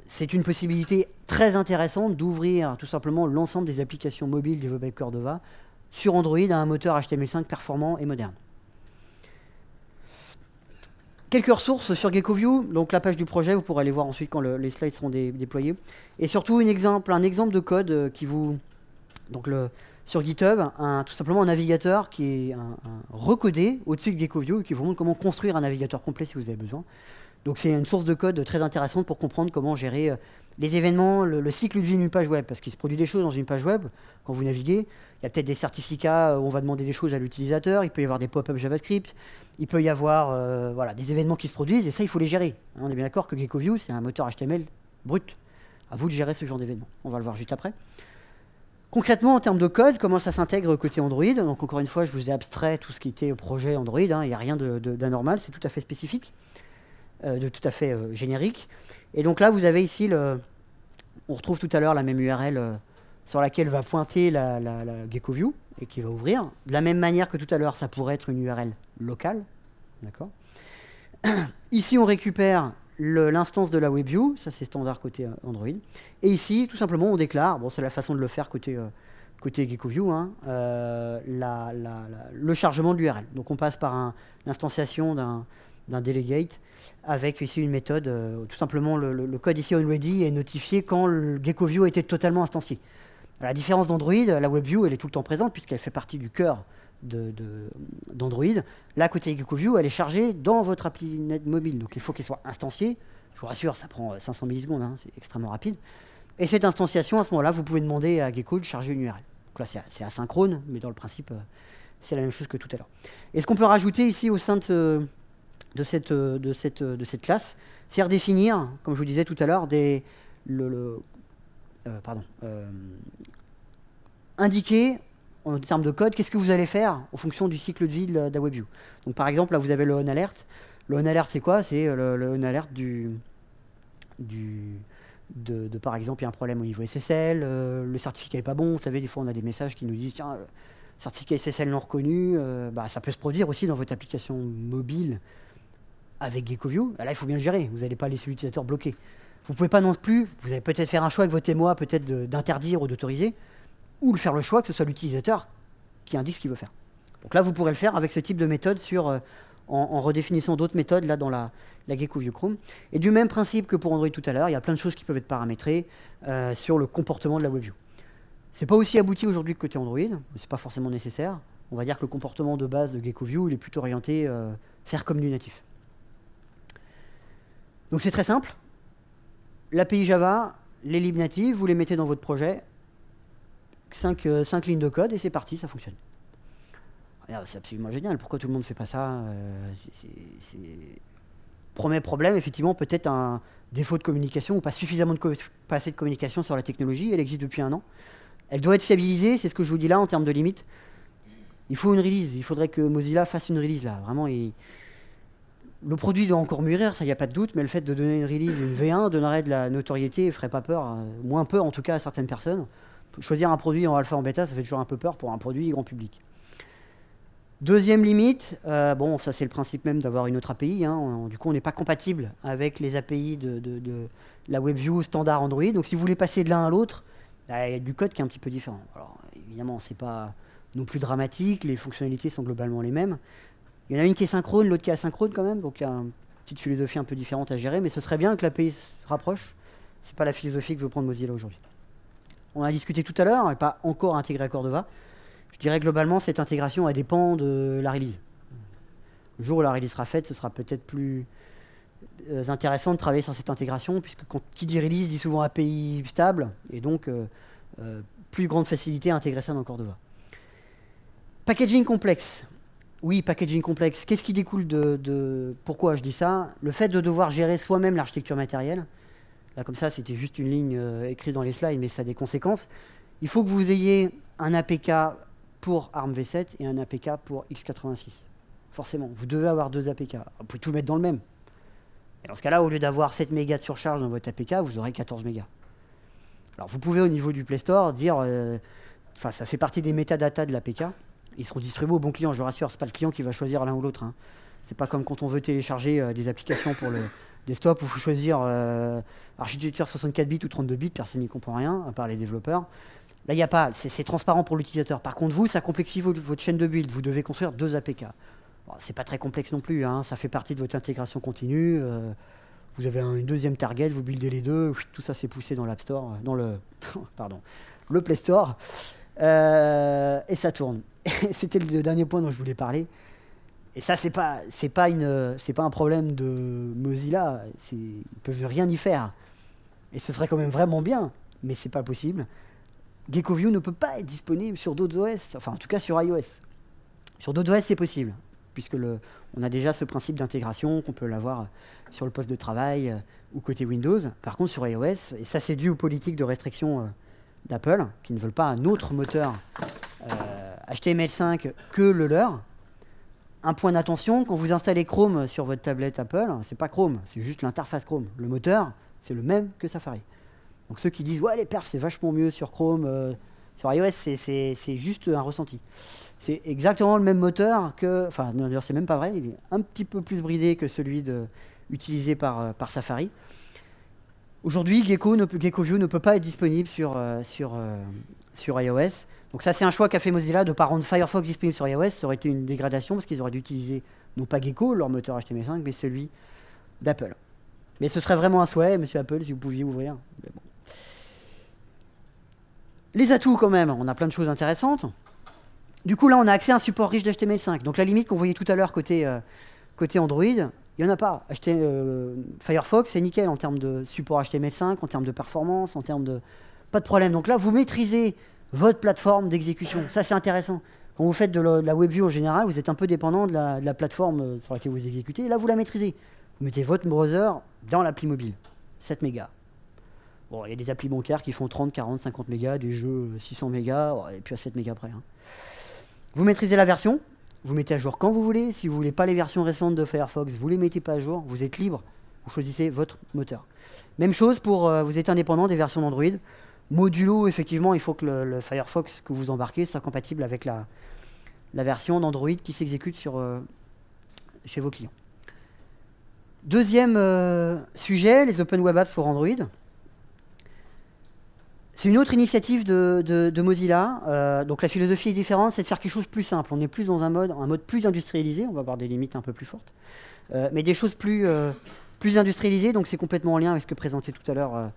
C'est une possibilité très intéressante d'ouvrir tout simplement l'ensemble des applications mobiles développées avec Cordova sur Android à un moteur HTML5 performant et moderne. Quelques ressources sur GeckoView, donc la page du projet, vous pourrez aller voir ensuite quand les slides seront déployés. Et surtout un exemple de code qui vous... Donc sur GitHub, tout simplement un navigateur qui est recodé au-dessus de GeckoView et qui vous montre comment construire un navigateur complet si vous avez besoin. Donc c'est une source de code très intéressante pour comprendre comment gérer les événements, le cycle de vie d'une page web, parce qu'il se produit des choses dans une page web quand vous naviguez. Il y a peut-être des certificats où on va demander des choses à l'utilisateur, il peut y avoir des pop-up JavaScript, il peut y avoir voilà, des événements qui se produisent, et ça, il faut les gérer. On est bien d'accord que GeckoView, c'est un moteur HTML brut. À vous de gérer ce genre d'événements. On va le voir juste après. Concrètement, en termes de code, comment ça s'intègre côté Android? Donc encore une fois, je vous ai abstrait tout ce qui était au projet Android, hein, il n'y a rien d'anormal, c'est tout à fait spécifique, de tout à fait générique. Et donc là, vous avez ici, on retrouve tout à l'heure la même URL sur laquelle va pointer la GeckoView et qui va ouvrir. De la même manière que tout à l'heure, ça pourrait être une URL locale. D'accord. Ici, on récupère l'instance de la WebView, ça c'est standard côté Android. Et ici, tout simplement, on déclare, bon c'est la façon de le faire côté GeckoView, hein, le chargement de l'URL. Donc on passe par l'instanciation d'un delegate avec ici une méthode, tout simplement le code ici onReady est notifié quand le GeckoView a été totalement instancié. À la différence d'Android, la WebView elle est tout le temps présente puisqu'elle fait partie du cœur d'Android. Là, côté GeckoView, elle est chargée dans votre appli net mobile. Donc il faut qu'elle soit instanciée. Je vous rassure, ça prend 500 millisecondes, hein, c'est extrêmement rapide. Et cette instanciation, à ce moment-là, vous pouvez demander à Gecko de charger une URL. Donc là, c'est asynchrone, mais dans le principe, c'est la même chose que tout à l'heure. Et ce qu'on peut rajouter ici au sein de cette classe, c'est redéfinir, comme je vous disais tout à l'heure, indiquer en termes de code, qu'est-ce que vous allez faire en fonction du cycle de vie de la WebView. Donc par exemple, là vous avez le onAlert. Le onAlert, c'est quoi? C'est le onAlert par exemple, il y a un problème au niveau SSL, le certificat n'est pas bon. Vous savez, des fois on a des messages qui nous disent tiens, le certificat SSL non reconnu, ça peut se produire aussi dans votre application mobile avec GeckoView. Là, il faut bien le gérer. Vous n'allez pas laisser l'utilisateur bloqué. Vous ne pouvez pas non plus, vous allez peut-être faire un choix avec votre témoin, peut-être d'interdire ou d'autoriser, ou le faire le choix que ce soit l'utilisateur qui indique ce qu'il veut faire. Donc là, vous pourrez le faire avec ce type de méthode en redéfinissant d'autres méthodes là dans la GeckoView Chrome. Et du même principe que pour Android tout à l'heure, il y a plein de choses qui peuvent être paramétrées sur le comportement de la WebView. C'est pas aussi abouti aujourd'hui que côté Android, mais c'est pas forcément nécessaire. On va dire que le comportement de base de GeckoView, il est plutôt orienté faire comme du natif. Donc c'est très simple. L'API Java, les libs natives, vous les mettez dans votre projet. 5 lignes de code et c'est parti, ça fonctionne. C'est absolument génial. Pourquoi tout le monde ne fait pas ça? Premier problème, effectivement, peut-être un défaut de communication ou pas pas assez de communication sur la technologie. Elle existe depuis 1 an. Elle doit être fiabilisée, c'est ce que je vous dis là en termes de limites. Il faut une release. Il faudrait que Mozilla fasse une release là. Vraiment, le produit doit encore mûrir, ça, il n'y a pas de doute, mais le fait de donner une release, une V1, donnerait de la notoriété et ferait pas peur, moins peur en tout cas à certaines personnes. Choisir un produit en alpha, en bêta, ça fait toujours un peu peur pour un produit grand public. Deuxième limite, bon, ça c'est le principe même d'avoir une autre API. Hein, du coup, on n'est pas compatible avec les API de la WebView standard Android. Donc, si vous voulez passer de l'un à l'autre, il y a du code qui est un petit peu différent. Alors, évidemment, c'est pas non plus dramatique. Les fonctionnalités sont globalement les mêmes. Il y en a une qui est synchrone, l'autre qui est asynchrone quand même. Donc, il y a une petite philosophie un peu différente à gérer. Mais ce serait bien que l'API se rapproche. C'est pas la philosophie que veut prendre Mozilla aujourd'hui. On a discuté tout à l'heure, elle n'est pas encore intégrée à Cordova. Je dirais globalement, cette intégration, elle dépend de la release. Le jour où la release sera faite, ce sera peut-être plus intéressant de travailler sur cette intégration, puisque qui dit release dit souvent API stable, et donc plus grande facilité à intégrer ça dans Cordova. Packaging complexe. Oui, packaging complexe. Qu'est-ce qui découle pourquoi je dis ça? Le fait de devoir gérer soi-même l'architecture matérielle. Là, comme ça, c'était juste une ligne écrite dans les slides, mais ça a des conséquences. Il faut que vous ayez un APK pour ARMv7 et un APK pour x86. Forcément, vous devez avoir 2 APK. Vous pouvez tout mettre dans le même. Et dans ce cas-là, au lieu d'avoir 7 mégas de surcharge dans votre APK, vous aurez 14 mégas. Alors, vous pouvez, au niveau du Play Store, dire... ça fait partie des métadatas de l'APK. Ils seront distribués au bon client, je vous rassure. Ce n'est pas le client qui va choisir l'un ou l'autre. Hein. C'est pas comme quand on veut télécharger des applications pour le... desktop où il faut choisir architecture 64 bits ou 32 bits, personne n'y comprend rien, à part les développeurs. Là, il n'y a pas, c'est transparent pour l'utilisateur. Par contre, vous, ça complexifie votre chaîne de build. Vous devez construire 2 APK. Bon, c'est pas très complexe non plus, hein. Ça fait partie de votre intégration continue. Vous avez une deuxième target, vous buildez les deux, tout ça c'est poussé dans l'App Store, dans le Play Store, et ça tourne. C'était le dernier point dont je voulais parler. Et ça, c'est pas un problème de Mozilla. Ils peuvent rien y faire. Et ce serait quand même vraiment bien, mais c'est pas possible. GeckoView ne peut pas être disponible sur d'autres OS, enfin en tout cas sur iOS. Sur d'autres OS, c'est possible, puisque on a déjà ce principe d'intégration qu'on peut l'avoir sur le poste de travail ou côté Windows. Par contre, sur iOS, et ça c'est dû aux politiques de restriction d'Apple, qui ne veulent pas un autre moteur HTML5 que le leur. Un point d'attention, quand vous installez Chrome sur votre tablette Apple, c'est pas Chrome, c'est juste l'interface Chrome. Le moteur, c'est le même que Safari. Donc ceux qui disent « ouais, les perfs, c'est vachement mieux sur Chrome, sur iOS, c'est juste un ressenti ». C'est exactement le même moteur que... Enfin, d'ailleurs, c'est même pas vrai, il est un petit peu plus bridé que celui utilisé par Safari. Aujourd'hui, GeckoView ne peut pas être disponible sur iOS. Donc ça, c'est un choix qu'a fait Mozilla de ne pas rendre Firefox disponible sur iOS. Ça aurait été une dégradation parce qu'ils auraient dû utiliser non pas Gecko, leur moteur HTML5, mais celui d'Apple. Mais ce serait vraiment un souhait, monsieur Apple, si vous pouviez ouvrir. Mais bon. Les atouts, quand même, on a plein de choses intéressantes. Du coup, là, on a accès à un support riche d'HTML5. Donc la limite qu'on voyait tout à l'heure côté Android, il n'y en a pas. Firefox, c'est nickel en termes de support HTML5, en termes de performance, en termes de... Pas de problème. Donc là, vous maîtrisez votre plateforme d'exécution. Ça, c'est intéressant. Quand vous faites de la WebView en général, vous êtes un peu dépendant de la plateforme sur laquelle vous exécutez. Et là, vous la maîtrisez. Vous mettez votre browser dans l'appli mobile. 7 mégas. Bon, il y a des applis bancaires qui font 30, 40, 50 mégas, des jeux 600 mégas, et puis à 7 mégas près. Hein. Vous maîtrisez la version, vous mettez à jour quand vous voulez. Si vous voulez pas les versions récentes de Firefox, vous les mettez pas à jour. Vous êtes libre. Vous choisissez votre moteur. Même chose pour vous êtes indépendant des versions d'Android. Modulo, effectivement, il faut que le Firefox que vous embarquez soit compatible avec la version d'Android qui s'exécute chez vos clients. Deuxième sujet, les Open Web Apps pour Android. C'est une autre initiative de Mozilla. Donc la philosophie est différente, c'est de faire quelque chose de plus simple. On est plus dans un mode plus industrialisé, on va avoir des limites un peu plus fortes. Mais des choses plus industrialisées, donc c'est complètement en lien avec ce que présentait tout à l'heure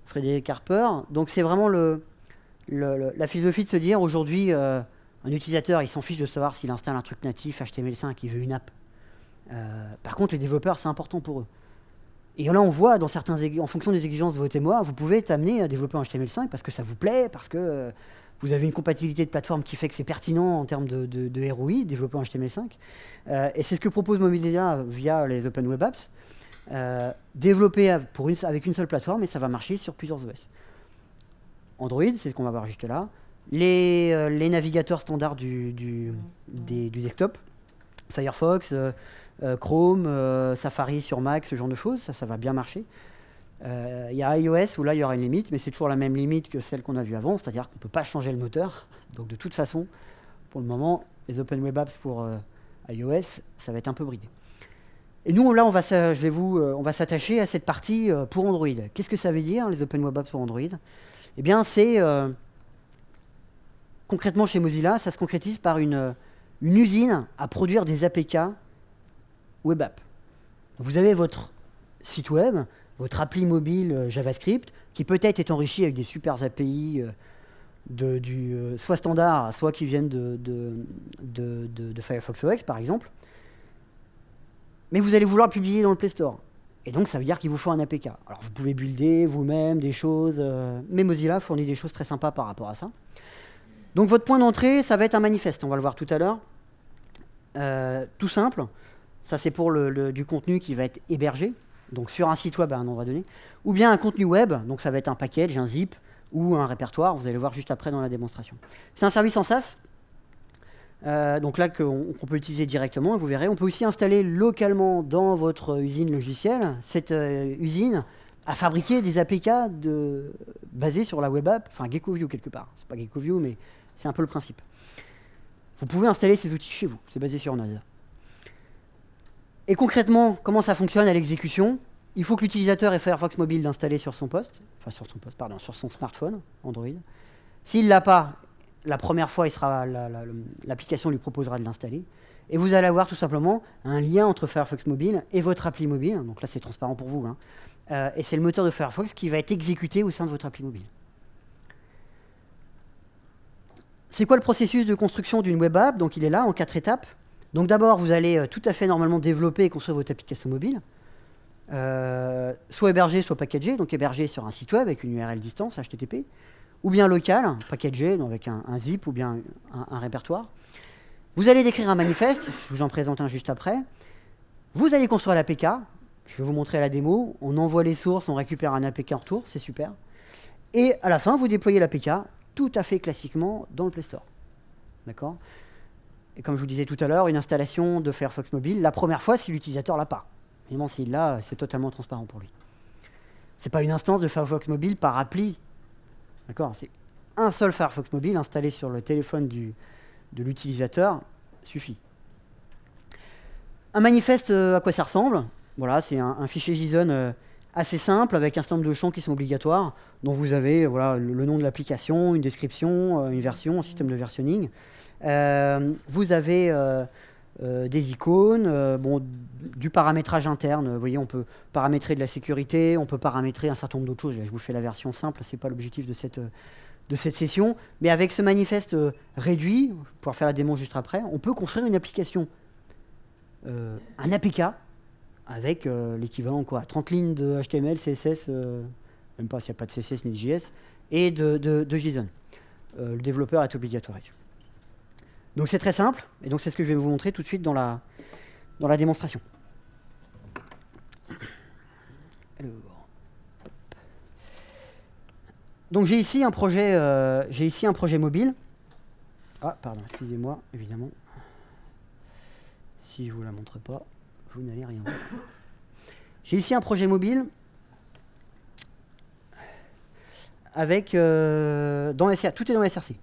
Frédéric Harper. Donc c'est vraiment la philosophie de se dire, aujourd'hui, un utilisateur, il s'en fiche de savoir s'il installe un truc natif HTML5, il veut une app. Par contre, les développeurs, c'est important pour eux. Et là, on voit, en fonction des exigences de votre émoi, vous pouvez être amené à développer un HTML5 parce que ça vous plaît, parce que vous avez une compatibilité de plateforme qui fait que c'est pertinent en termes de ROI, développer un HTML5. Et c'est ce que propose Mozilla via les Open Web Apps. Développer avec une seule plateforme, et ça va marcher sur plusieurs OS. Android, c'est ce qu'on va voir juste là. Les navigateurs standards du desktop, Firefox, Chrome, Safari sur Mac, ce genre de choses, ça va bien marcher. Il y a iOS où là il y aura une limite, mais c'est toujours la même limite que celle qu'on a vue avant, c'est-à-dire qu'on ne peut pas changer le moteur. Donc de toute façon, pour le moment, les Open Web Apps pour iOS, ça va être un peu bridé. Et nous, là, on va s'attacher à cette partie pour Android. Qu'est-ce que ça veut dire, les Open Web Apps pour Android? Eh bien, c'est concrètement chez Mozilla, ça se concrétise par une usine à produire des APK Web App. Vous avez votre site web, votre appli mobile JavaScript, qui peut-être est enrichi avec des super API soit standard, soit qui viennent de Firefox OS, par exemple. Mais vous allez vouloir le publier dans le Play Store. Et donc, ça veut dire qu'il vous faut un APK. Alors, vous pouvez builder vous-même des choses, mais Mozilla fournit des choses très sympas par rapport à ça. Donc, votre point d'entrée, ça va être un manifeste. On va le voir tout à l'heure. Tout simple. Ça, c'est pour du contenu qui va être hébergé, donc sur un site web à un endroit donné. Ou bien un contenu web, donc ça va être un package, un zip, ou un répertoire. Vous allez voir juste après dans la démonstration. C'est un service en SaaS. Donc là, qu'on peut utiliser directement, et vous verrez. On peut aussi installer localement dans votre usine logicielle. Cette usine a fabriqué des APK basées sur la web app, enfin GeckoView quelque part. C'est pas GeckoView, mais c'est un peu le principe. Vous pouvez installer ces outils chez vous. C'est basé sur Node. Et concrètement, comment ça fonctionne à l'exécution? Il faut que l'utilisateur ait Firefox Mobile d'installer sur son sur son smartphone, Android. S'il ne l'a pas, la première fois, l'application lui proposera de l'installer. Et vous allez avoir tout simplement un lien entre Firefox Mobile et votre appli mobile. Donc là, c'est transparent pour vous. Hein. Et c'est le moteur de Firefox qui va être exécuté au sein de votre appli mobile. C'est quoi le processus de construction d'une web app? Donc il est là en 4 étapes. Donc d'abord, vous allez tout à fait normalement développer et construire votre application mobile, soit hébergée, soit packagée, donc hébergée sur un site web avec une URL distance, HTTP, ou bien local, packagé, donc avec un zip ou bien un répertoire. Vous allez décrire un manifeste, je vous en présente un juste après. Vous allez construire l'APK, je vais vous montrer la démo, on envoie les sources, on récupère un APK en retour, c'est super. Et à la fin, vous déployez l'APK tout à fait classiquement dans le Play Store. D'accord ? Et comme je vous disais tout à l'heure, une installation de Firefox Mobile, la première fois, si l'utilisateur l'a pas. Évidemment, s'il l'a, c'est totalement transparent pour lui. C'est pas une instance de Firefox Mobile par appli. D'accord ? C'est un seul Firefox Mobile installé sur le téléphone de l'utilisateur suffit. Un manifeste, à quoi ça ressemble? Voilà, c'est un fichier JSON assez simple avec un certain nombre de champs qui sont obligatoires, dont vous avez voilà, le nom de l'application, une description, une version, un système de versionning. Vous avez des icônes, bon, du paramétrage interne. Vous voyez, on peut paramétrer de la sécurité, on peut paramétrer un certain nombre d'autres choses. Là, je vous fais la version simple, ce n'est pas l'objectif de cette session. Mais avec ce manifeste réduit, pour faire la démo juste après, on peut construire une application, un APK, avec l'équivalent, quoi, 30 lignes de HTML, CSS, même pas s'il n'y a pas de CSS ni de JS, et de JSON. Le développeur est obligatoire. Donc c'est très simple, et donc c'est ce que je vais vous montrer tout de suite dans la démonstration. Alors, donc j'ai ici un projet mobile. Ah, pardon, excusez-moi, évidemment. Si je ne vous la montre pas, vous n'allez rien voir. J'ai ici un projet mobile avec tout est dans SRC.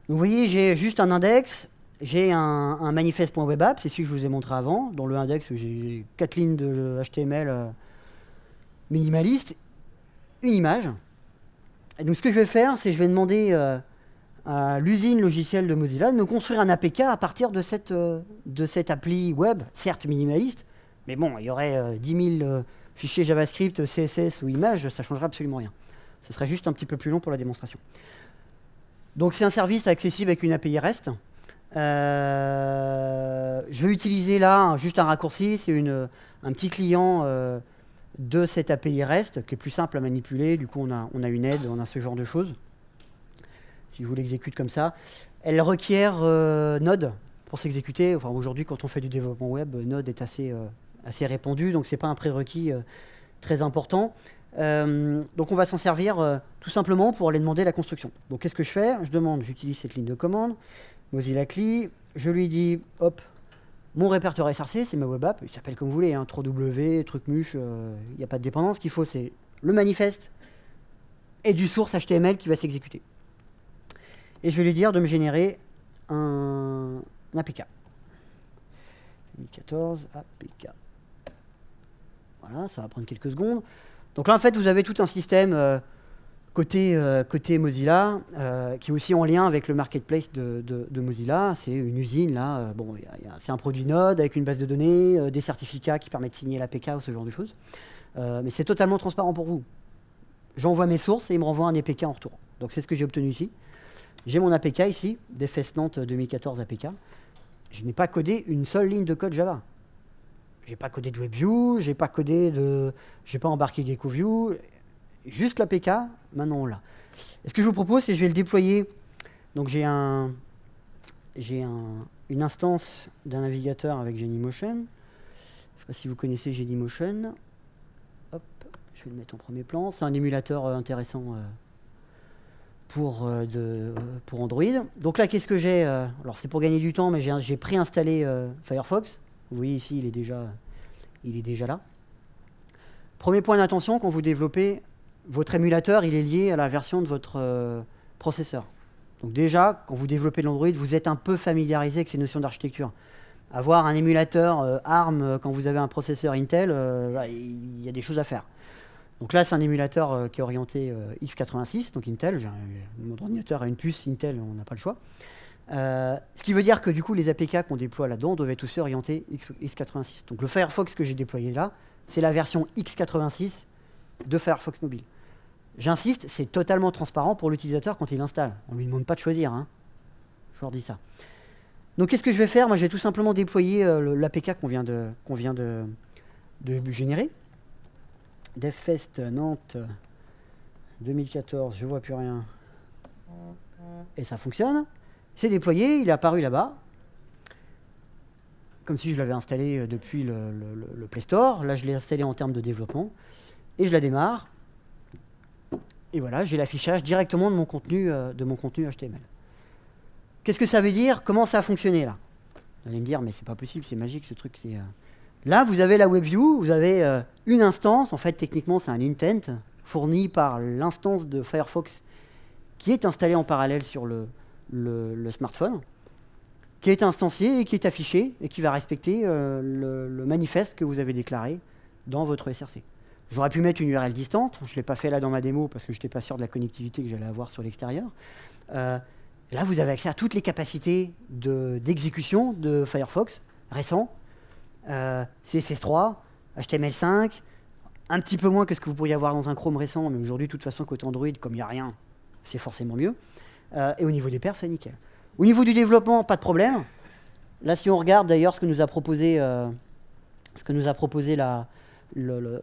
Donc vous voyez, j'ai juste un index, j'ai un manifeste.webapp, c'est celui que je vous ai montré avant. Dans le index, j'ai 4 lignes de HTML minimaliste, une image. Et donc ce que je vais faire, c'est que je vais demander à l'usine logicielle de Mozilla de me construire un APK à partir de cette appli web, certes minimaliste, mais bon, il y aurait 10 000 fichiers JavaScript, CSS ou images, ça ne changerait absolument rien. Ce serait juste un petit peu plus long pour la démonstration. Donc c'est un service accessible avec une API REST. Je vais utiliser là juste un raccourci, c'est un petit client de cette API REST qui est plus simple à manipuler. Du coup, on a une aide, on a ce genre de choses. Si je vous l'exécute comme ça, elle requiert Node pour s'exécuter. Enfin, aujourd'hui, quand on fait du développement web, Node est assez répandu, donc c'est pas un prérequis très important. Donc on va s'en servir tout simplement pour aller demander la construction. Donc qu'est-ce que je fais? J'utilise cette ligne de commande, Mozilla CLI, je lui dis, hop, mon répertoire SRC, c'est ma web app, il s'appelle comme vous voulez, hein, www, truc muche, il n'y a pas de dépendance, ce qu'il faut c'est le manifeste et du source HTML qui va s'exécuter. Et je vais lui dire de me générer un APK. 2014, APK. Voilà, ça va prendre quelques secondes. Donc là, en fait, vous avez tout un système côté Mozilla qui est aussi en lien avec le marketplace de Mozilla. C'est une usine, là. Bon, c'est un produit Node avec une base de données, des certificats qui permettent de signer l'APK ou ce genre de choses. Mais c'est totalement transparent pour vous. J'envoie mes sources et il me renvoie un APK en retour. Donc c'est ce que j'ai obtenu ici. J'ai mon APK ici, DFS Nantes 2014 APK. Je n'ai pas codé une seule ligne de code Java. J'ai pas codé de WebView, j'ai pas embarqué GeckoView, juste l'APK, maintenant on l'a. Et ce que je vous propose, c'est que je vais le déployer. Donc j'ai une instance d'un navigateur avec Genymotion. Je ne sais pas si vous connaissez Genymotion. Hop, je vais le mettre en premier plan. C'est un émulateur intéressant pour Android. Donc là, qu'est-ce que j'ai alors c'est pour gagner du temps, mais j'ai préinstallé Firefox. Vous voyez ici, il est déjà là. Premier point d'attention, quand vous développez, votre émulateur, il est lié à la version de votre processeur. Donc déjà, quand vous développez de l'Android, vous êtes un peu familiarisé avec ces notions d'architecture. Avoir un émulateur ARM quand vous avez un processeur Intel, il y a des choses à faire. Donc là, c'est un émulateur qui est orienté x86, donc Intel. Mon ordinateur a une puce Intel, on n'a pas le choix. Ce qui veut dire que du coup les APK qu'on déploie là-dedans doivent être aussi orientés x86. Donc le Firefox que j'ai déployé là, c'est la version x86 de Firefox Mobile. J'insiste, c'est totalement transparent pour l'utilisateur quand il l'installe. On ne lui demande pas de choisir. Hein. encore dit ça. Donc qu'est-ce que je vais faire? Moi, je vais tout simplement déployer l'APK qu'on vient de générer. DevFest Nantes 2014, je vois plus rien. Et ça fonctionne. C'est déployé, il est apparu là-bas. Comme si je l'avais installé depuis le Play Store. Là, je l'ai installé en termes de développement. Et je la démarre. Et voilà, j'ai l'affichage directement de mon contenu HTML. Qu'est-ce que ça veut dire? Comment ça a fonctionné là? Vous allez me dire, mais c'est pas possible, c'est magique ce truc. Là, vous avez la WebView, vous avez une instance. En fait, techniquement, c'est un intent fourni par l'instance de Firefox qui est installée en parallèle sur le smartphone, qui est instancié et qui est affiché et qui va respecter le manifeste que vous avez déclaré dans votre SRC. J'aurais pu mettre une URL distante, je ne l'ai pas fait là dans ma démo parce que je n'étais pas sûr de la connectivité que j'allais avoir sur l'extérieur. Là, vous avez accès à toutes les capacités d'exécution de Firefox récent, CSS3, HTML5, un petit peu moins que ce que vous pourriez avoir dans un Chrome récent, mais aujourd'hui, de toute façon, côté Android, comme il n'y a rien, c'est forcément mieux. Et au niveau des perfs, c'est nickel. Au niveau du développement, pas de problème. Là, si on regarde d'ailleurs ce que nous a proposé,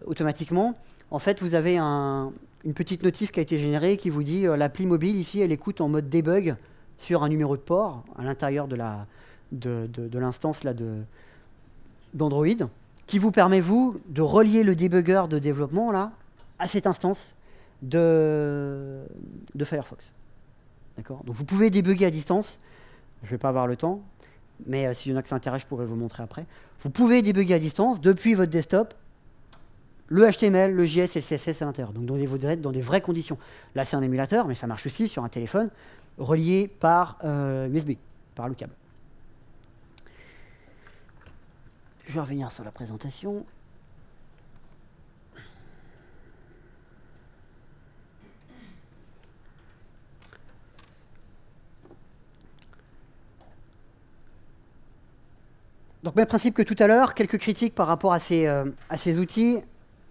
automatiquement, en fait, vous avez une petite notif qui a été générée qui vous dit l'appli mobile, ici, elle écoute en mode debug sur un numéro de port à l'intérieur de l'instance d'Android, qui vous permet, vous, de relier le debugger de développement là, à cette instance de Firefox. D'accord? Donc vous pouvez débugger à distance. Je ne vais pas avoir le temps, mais s'il y en a que ça intéresse, je pourrais vous montrer après. Vous pouvez débugger à distance depuis votre desktop le HTML, le JS et le CSS à l'intérieur, donc dans des vraies conditions. Là, c'est un émulateur, mais ça marche aussi sur un téléphone relié par USB, par le câble. Je vais revenir sur la présentation. Donc, même principe que tout à l'heure, quelques critiques par rapport à ces outils.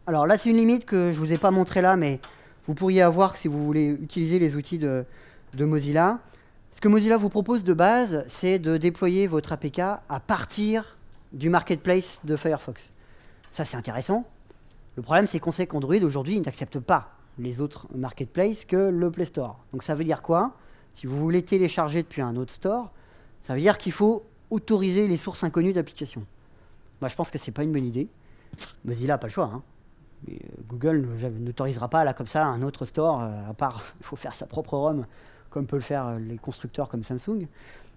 Alors là, c'est une limite que je ne vous ai pas montré là, mais vous pourriez avoir si vous voulez utiliser les outils de Mozilla. Ce que Mozilla vous propose de base, c'est de déployer votre APK à partir du marketplace de Firefox. Ça, c'est intéressant. Le problème, c'est qu'on sait qu'Android, aujourd'hui, n'accepte pas les autres marketplaces que le Play Store. Donc ça veut dire quoi? Si vous voulez télécharger depuis un autre store, ça veut dire qu'il faut autoriser les sources inconnues d'applications. Moi, je pense que c'est pas une bonne idée. Mozilla n'a pas le choix. Hein. Google n'autorisera pas là comme ça un autre store, à part il faut faire sa propre ROM, comme peuvent le faire les constructeurs comme Samsung.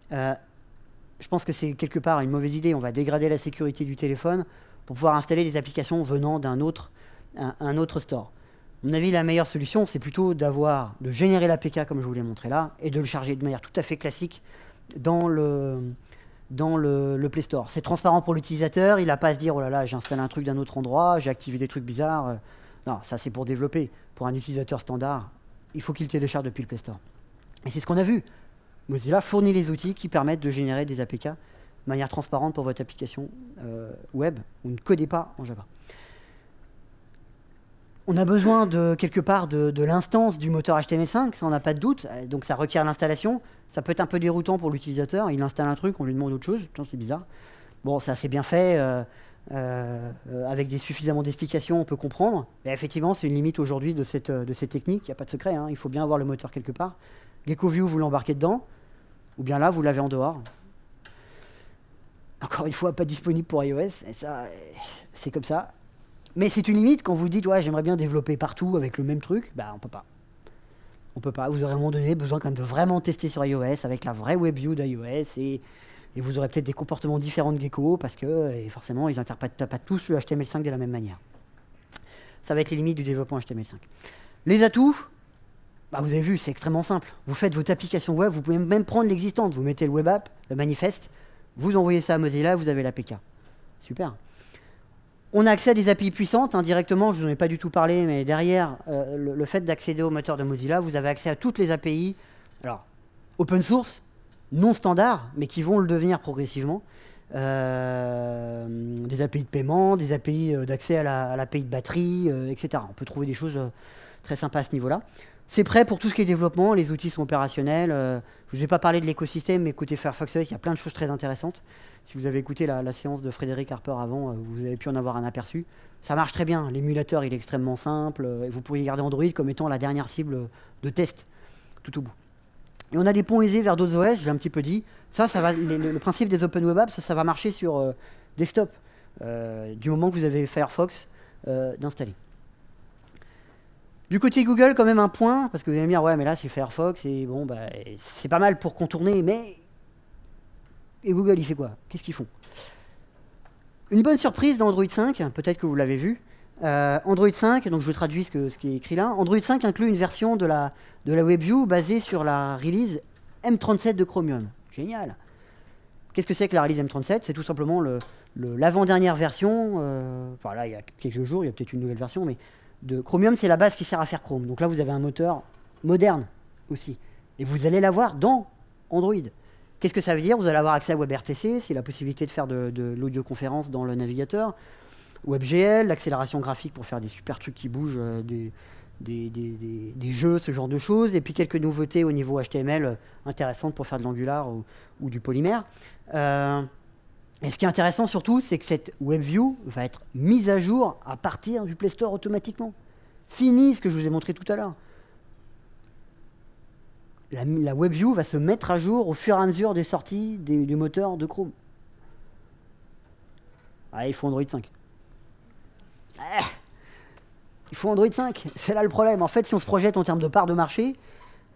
Je pense que c'est quelque part une mauvaise idée. On va dégrader la sécurité du téléphone pour pouvoir installer des applications venant d'un autre store. À mon avis, la meilleure solution, c'est plutôt de générer l'APK comme je vous l'ai montré là, et de le charger de manière tout à fait classique dans le Play Store. C'est transparent pour l'utilisateur, il n'a pas à se dire « Oh là là, j'ai installé un truc d'un autre endroit, j'ai activé des trucs bizarres. » Non, ça c'est pour développer. Pour un utilisateur standard, il faut qu'il télécharge depuis le Play Store. Et c'est ce qu'on a vu. Mozilla fournit les outils qui permettent de générer des APK de manière transparente pour votre application web. Vous ne codez pas en Java. On a besoin quelque part de l'instance du moteur HTML5, ça on n'a pas de doute, donc ça requiert l'installation. Ça peut être un peu déroutant pour l'utilisateur, il installe un truc, on lui demande autre chose, c'est bizarre. Bon, ça c'est bien fait, avec suffisamment d'explications, on peut comprendre. Mais effectivement, c'est une limite aujourd'hui de cette technique, il n'y a pas de secret, hein, il faut bien avoir le moteur quelque part. GeckoView, vous l'embarquez dedans, ou bien là, vous l'avez en dehors. Encore une fois, pas disponible pour iOS, et ça, c'est comme ça. Mais c'est une limite quand vous dites ouais, j'aimerais bien développer partout avec le même truc, bah on peut pas. On peut pas. Vous aurez à un moment donné besoin quand même de vraiment tester sur iOS avec la vraie WebView d'iOS et vous aurez peut-être des comportements différents de Gecko parce que forcément ils n'interprètent pas tous le HTML5 de la même manière. Ça va être les limites du développement HTML5. Les atouts, bah, vous avez vu, c'est extrêmement simple. Vous faites votre application web, vous pouvez même prendre l'existante, vous mettez le web app, le manifeste, vous envoyez ça à Mozilla, vous avez l'APK. Super. On a accès à des API puissantes, directement, je ne vous en ai pas du tout parlé, mais derrière le fait d'accéder au moteur de Mozilla, vous avez accès à toutes les API, alors open source, non standard, mais qui vont le devenir progressivement. Des API de paiement, des API d'accès à l'API de batterie, etc. On peut trouver des choses très sympas à ce niveau-là. C'est prêt pour tout ce qui est développement, les outils sont opérationnels. Je ne vous ai pas parlé de l'écosystème, mais écoutez Firefox OS, il y a plein de choses très intéressantes. Si vous avez écouté la séance de Frédéric Harper avant, vous avez pu en avoir un aperçu. Ça marche très bien, l'émulateur il est extrêmement simple, et vous pourriez garder Android comme étant la dernière cible de test, tout au bout. Et on a des ponts aisés vers d'autres OS, je l'ai un petit peu dit. Ça va, le principe des Open Web Apps, ça va marcher sur desktop, du moment que vous avez Firefox d'installer. Du côté Google, quand même un point, parce que vous allez me dire, ouais, mais là c'est Firefox, et bon, bah, c'est pas mal pour contourner, mais... Et Google, il fait quoi? Qu'est-ce qu'ils font? Une bonne surprise dans Android 5, peut-être que vous l'avez vu. Android 5, donc je vous traduis ce qui est écrit là. Android 5 inclut une version de la WebView basée sur la release M37 de Chromium. Génial! Qu'est-ce que c'est que la release M37? C'est tout simplement l'avant-dernière version, enfin là, il y a quelques jours, il y a peut-être une nouvelle version, mais de Chromium, c'est la base qui sert à faire Chrome. Donc là, vous avez un moteur moderne aussi. Et vous allez l'avoir dans Android. Qu'est-ce que ça veut dire? Vous allez avoir accès à WebRTC, c'est la possibilité de faire de l'audioconférence dans le navigateur. WebGL, l'accélération graphique pour faire des super trucs qui bougent, des jeux, ce genre de choses. Et puis quelques nouveautés au niveau HTML intéressantes pour faire de l'Angular ou du polymère. Et ce qui est intéressant surtout, c'est que cette WebView va être mise à jour à partir du Play Store automatiquement. Fini ce que je vous ai montré tout à l'heure. La WebView va se mettre à jour au fur et à mesure des sorties du moteur de Chrome. Ah, il faut Android 5. Ah, il faut Android 5, c'est là le problème. En fait, si on se projette en termes de part de marché,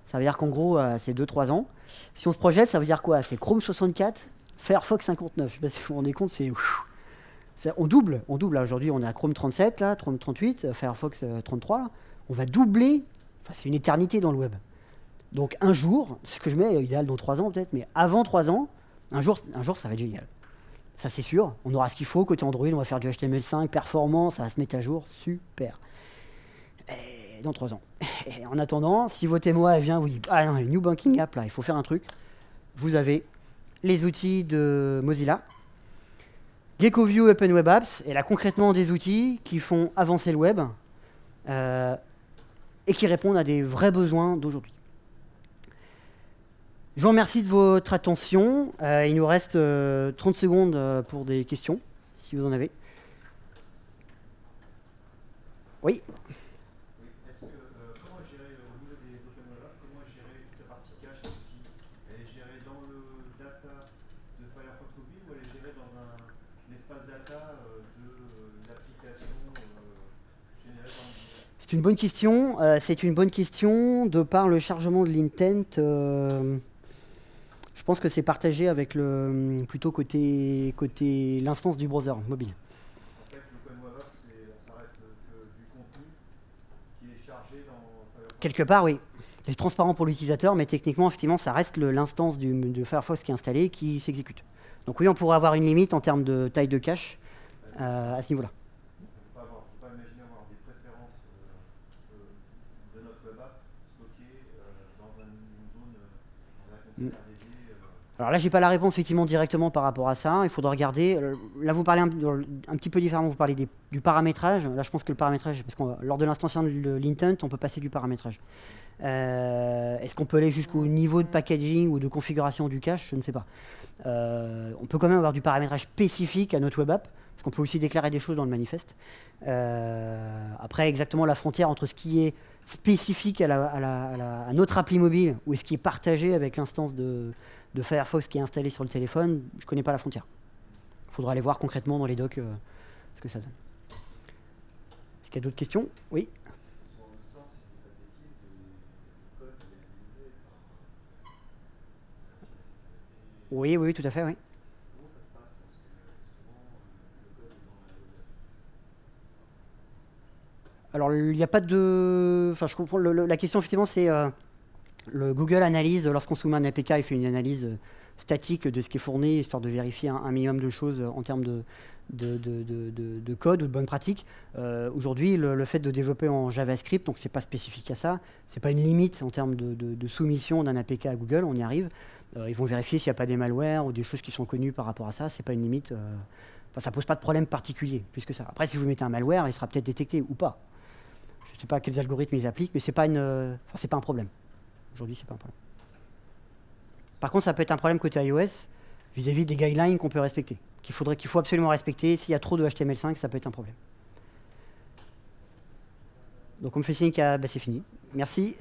ça veut dire qu'en gros, c'est 2-3 ans. Si on se projette, ça veut dire quoi? C'est Chrome 64, Firefox 59. Je sais pas si vous vous rendez compte, on double. Là, aujourd'hui, on est à Chrome 37, là, Chrome 38, Firefox 33. Là. On va doubler. Enfin, c'est une éternité dans le web. Donc un jour, ce que je mets, idéal dans 3 ans peut-être, mais avant 3 ans, un jour, ça va être génial. Ça, c'est sûr. On aura ce qu'il faut. Côté Android, on va faire du HTML5, performant, ça va se mettre à jour. Super. Et dans 3 ans. Et en attendant, si votre MOA vient vous dit « Ah non, New Banking App, là, il faut faire un truc », vous avez les outils de Mozilla, GeckoView Open Web Apps, et là, concrètement, des outils qui font avancer le web et qui répondent à des vrais besoins d'aujourd'hui. Je vous remercie de votre attention. Il nous reste 30 secondes pour des questions, si vous en avez. Oui. Est-ce que, comment gérer au niveau des Open Web Apps, comment gérer toute la partie cache qui elle est gérée dans le data de Firefox Mobile ou elle est gérée dans un espace data de l'application générée par Mobile? C'est une bonne question. C'est une bonne question de par le chargement de l'intent. Je pense que c'est partagé avec plutôt côté l'instance du browser mobile. En fait, l'Open Web App, ça reste du contenu qui est chargé dans Firefox. Quelque part, oui. C'est transparent pour l'utilisateur, mais techniquement, effectivement, ça reste l'instance de Firefox qui est installée qui s'exécute. Donc oui, on pourrait avoir une limite en termes de taille de cache à ce niveau-là. On ne peut pas imaginer avoir des préférences de notre web app stockées dans une zone, dans un conteneur dédié. Alors là, j'ai pas la réponse effectivement directement par rapport à ça. Il faudra regarder. Là, vous parlez un petit peu différemment. Vous parlez du paramétrage. Là, je pense que le paramétrage, parce que lors de l'instance de l'intent, on peut passer du paramétrage. Est-ce qu'on peut aller jusqu'au niveau de packaging ou de configuration du cache? Je ne sais pas. On peut quand même avoir du paramétrage spécifique à notre web app, parce qu'on peut aussi déclarer des choses dans le manifeste. Après, exactement la frontière entre ce qui est spécifique à notre appli mobile ou ce qui est partagé avec l'instance de Firefox qui est installé sur le téléphone, je ne connais pas la frontière. Il faudra aller voir concrètement dans les docs ce que ça donne. Est-ce qu'il y a d'autres questions? Oui. Sur le store, si je ne dis pas de bêtises, le code est analysé par la sécurité. Oui, tout à fait, oui. Comment ça se passe lorsque justement le code est dans la web app? Alors, il n'y a pas de... Enfin, je comprends. La question, effectivement, c'est... le Google analyse, lorsqu'on soumet un APK, il fait une analyse statique de ce qui est fourni, histoire de vérifier un minimum de choses en termes de code ou de bonnes pratiques. Aujourd'hui, le fait de développer en JavaScript, donc c'est pas spécifique à ça, c'est pas une limite en termes de soumission d'un APK à Google, on y arrive. Ils vont vérifier s'il n'y a pas des malwares ou des choses qui sont connues par rapport à ça, c'est pas une limite. Enfin, ça pose pas de problème particulier, plus que ça. Après, si vous mettez un malware, il sera peut-être détecté ou pas. Je ne sais pas quels algorithmes ils appliquent, mais c'est pas c'est pas un problème. Aujourd'hui, c'est pas un problème. Par contre, ça peut être un problème côté iOS vis-à-vis des guidelines qu'on peut respecter, qu'il faut absolument respecter. S'il y a trop de HTML5, ça peut être un problème. Donc on me fait signe que c'est fini. Merci.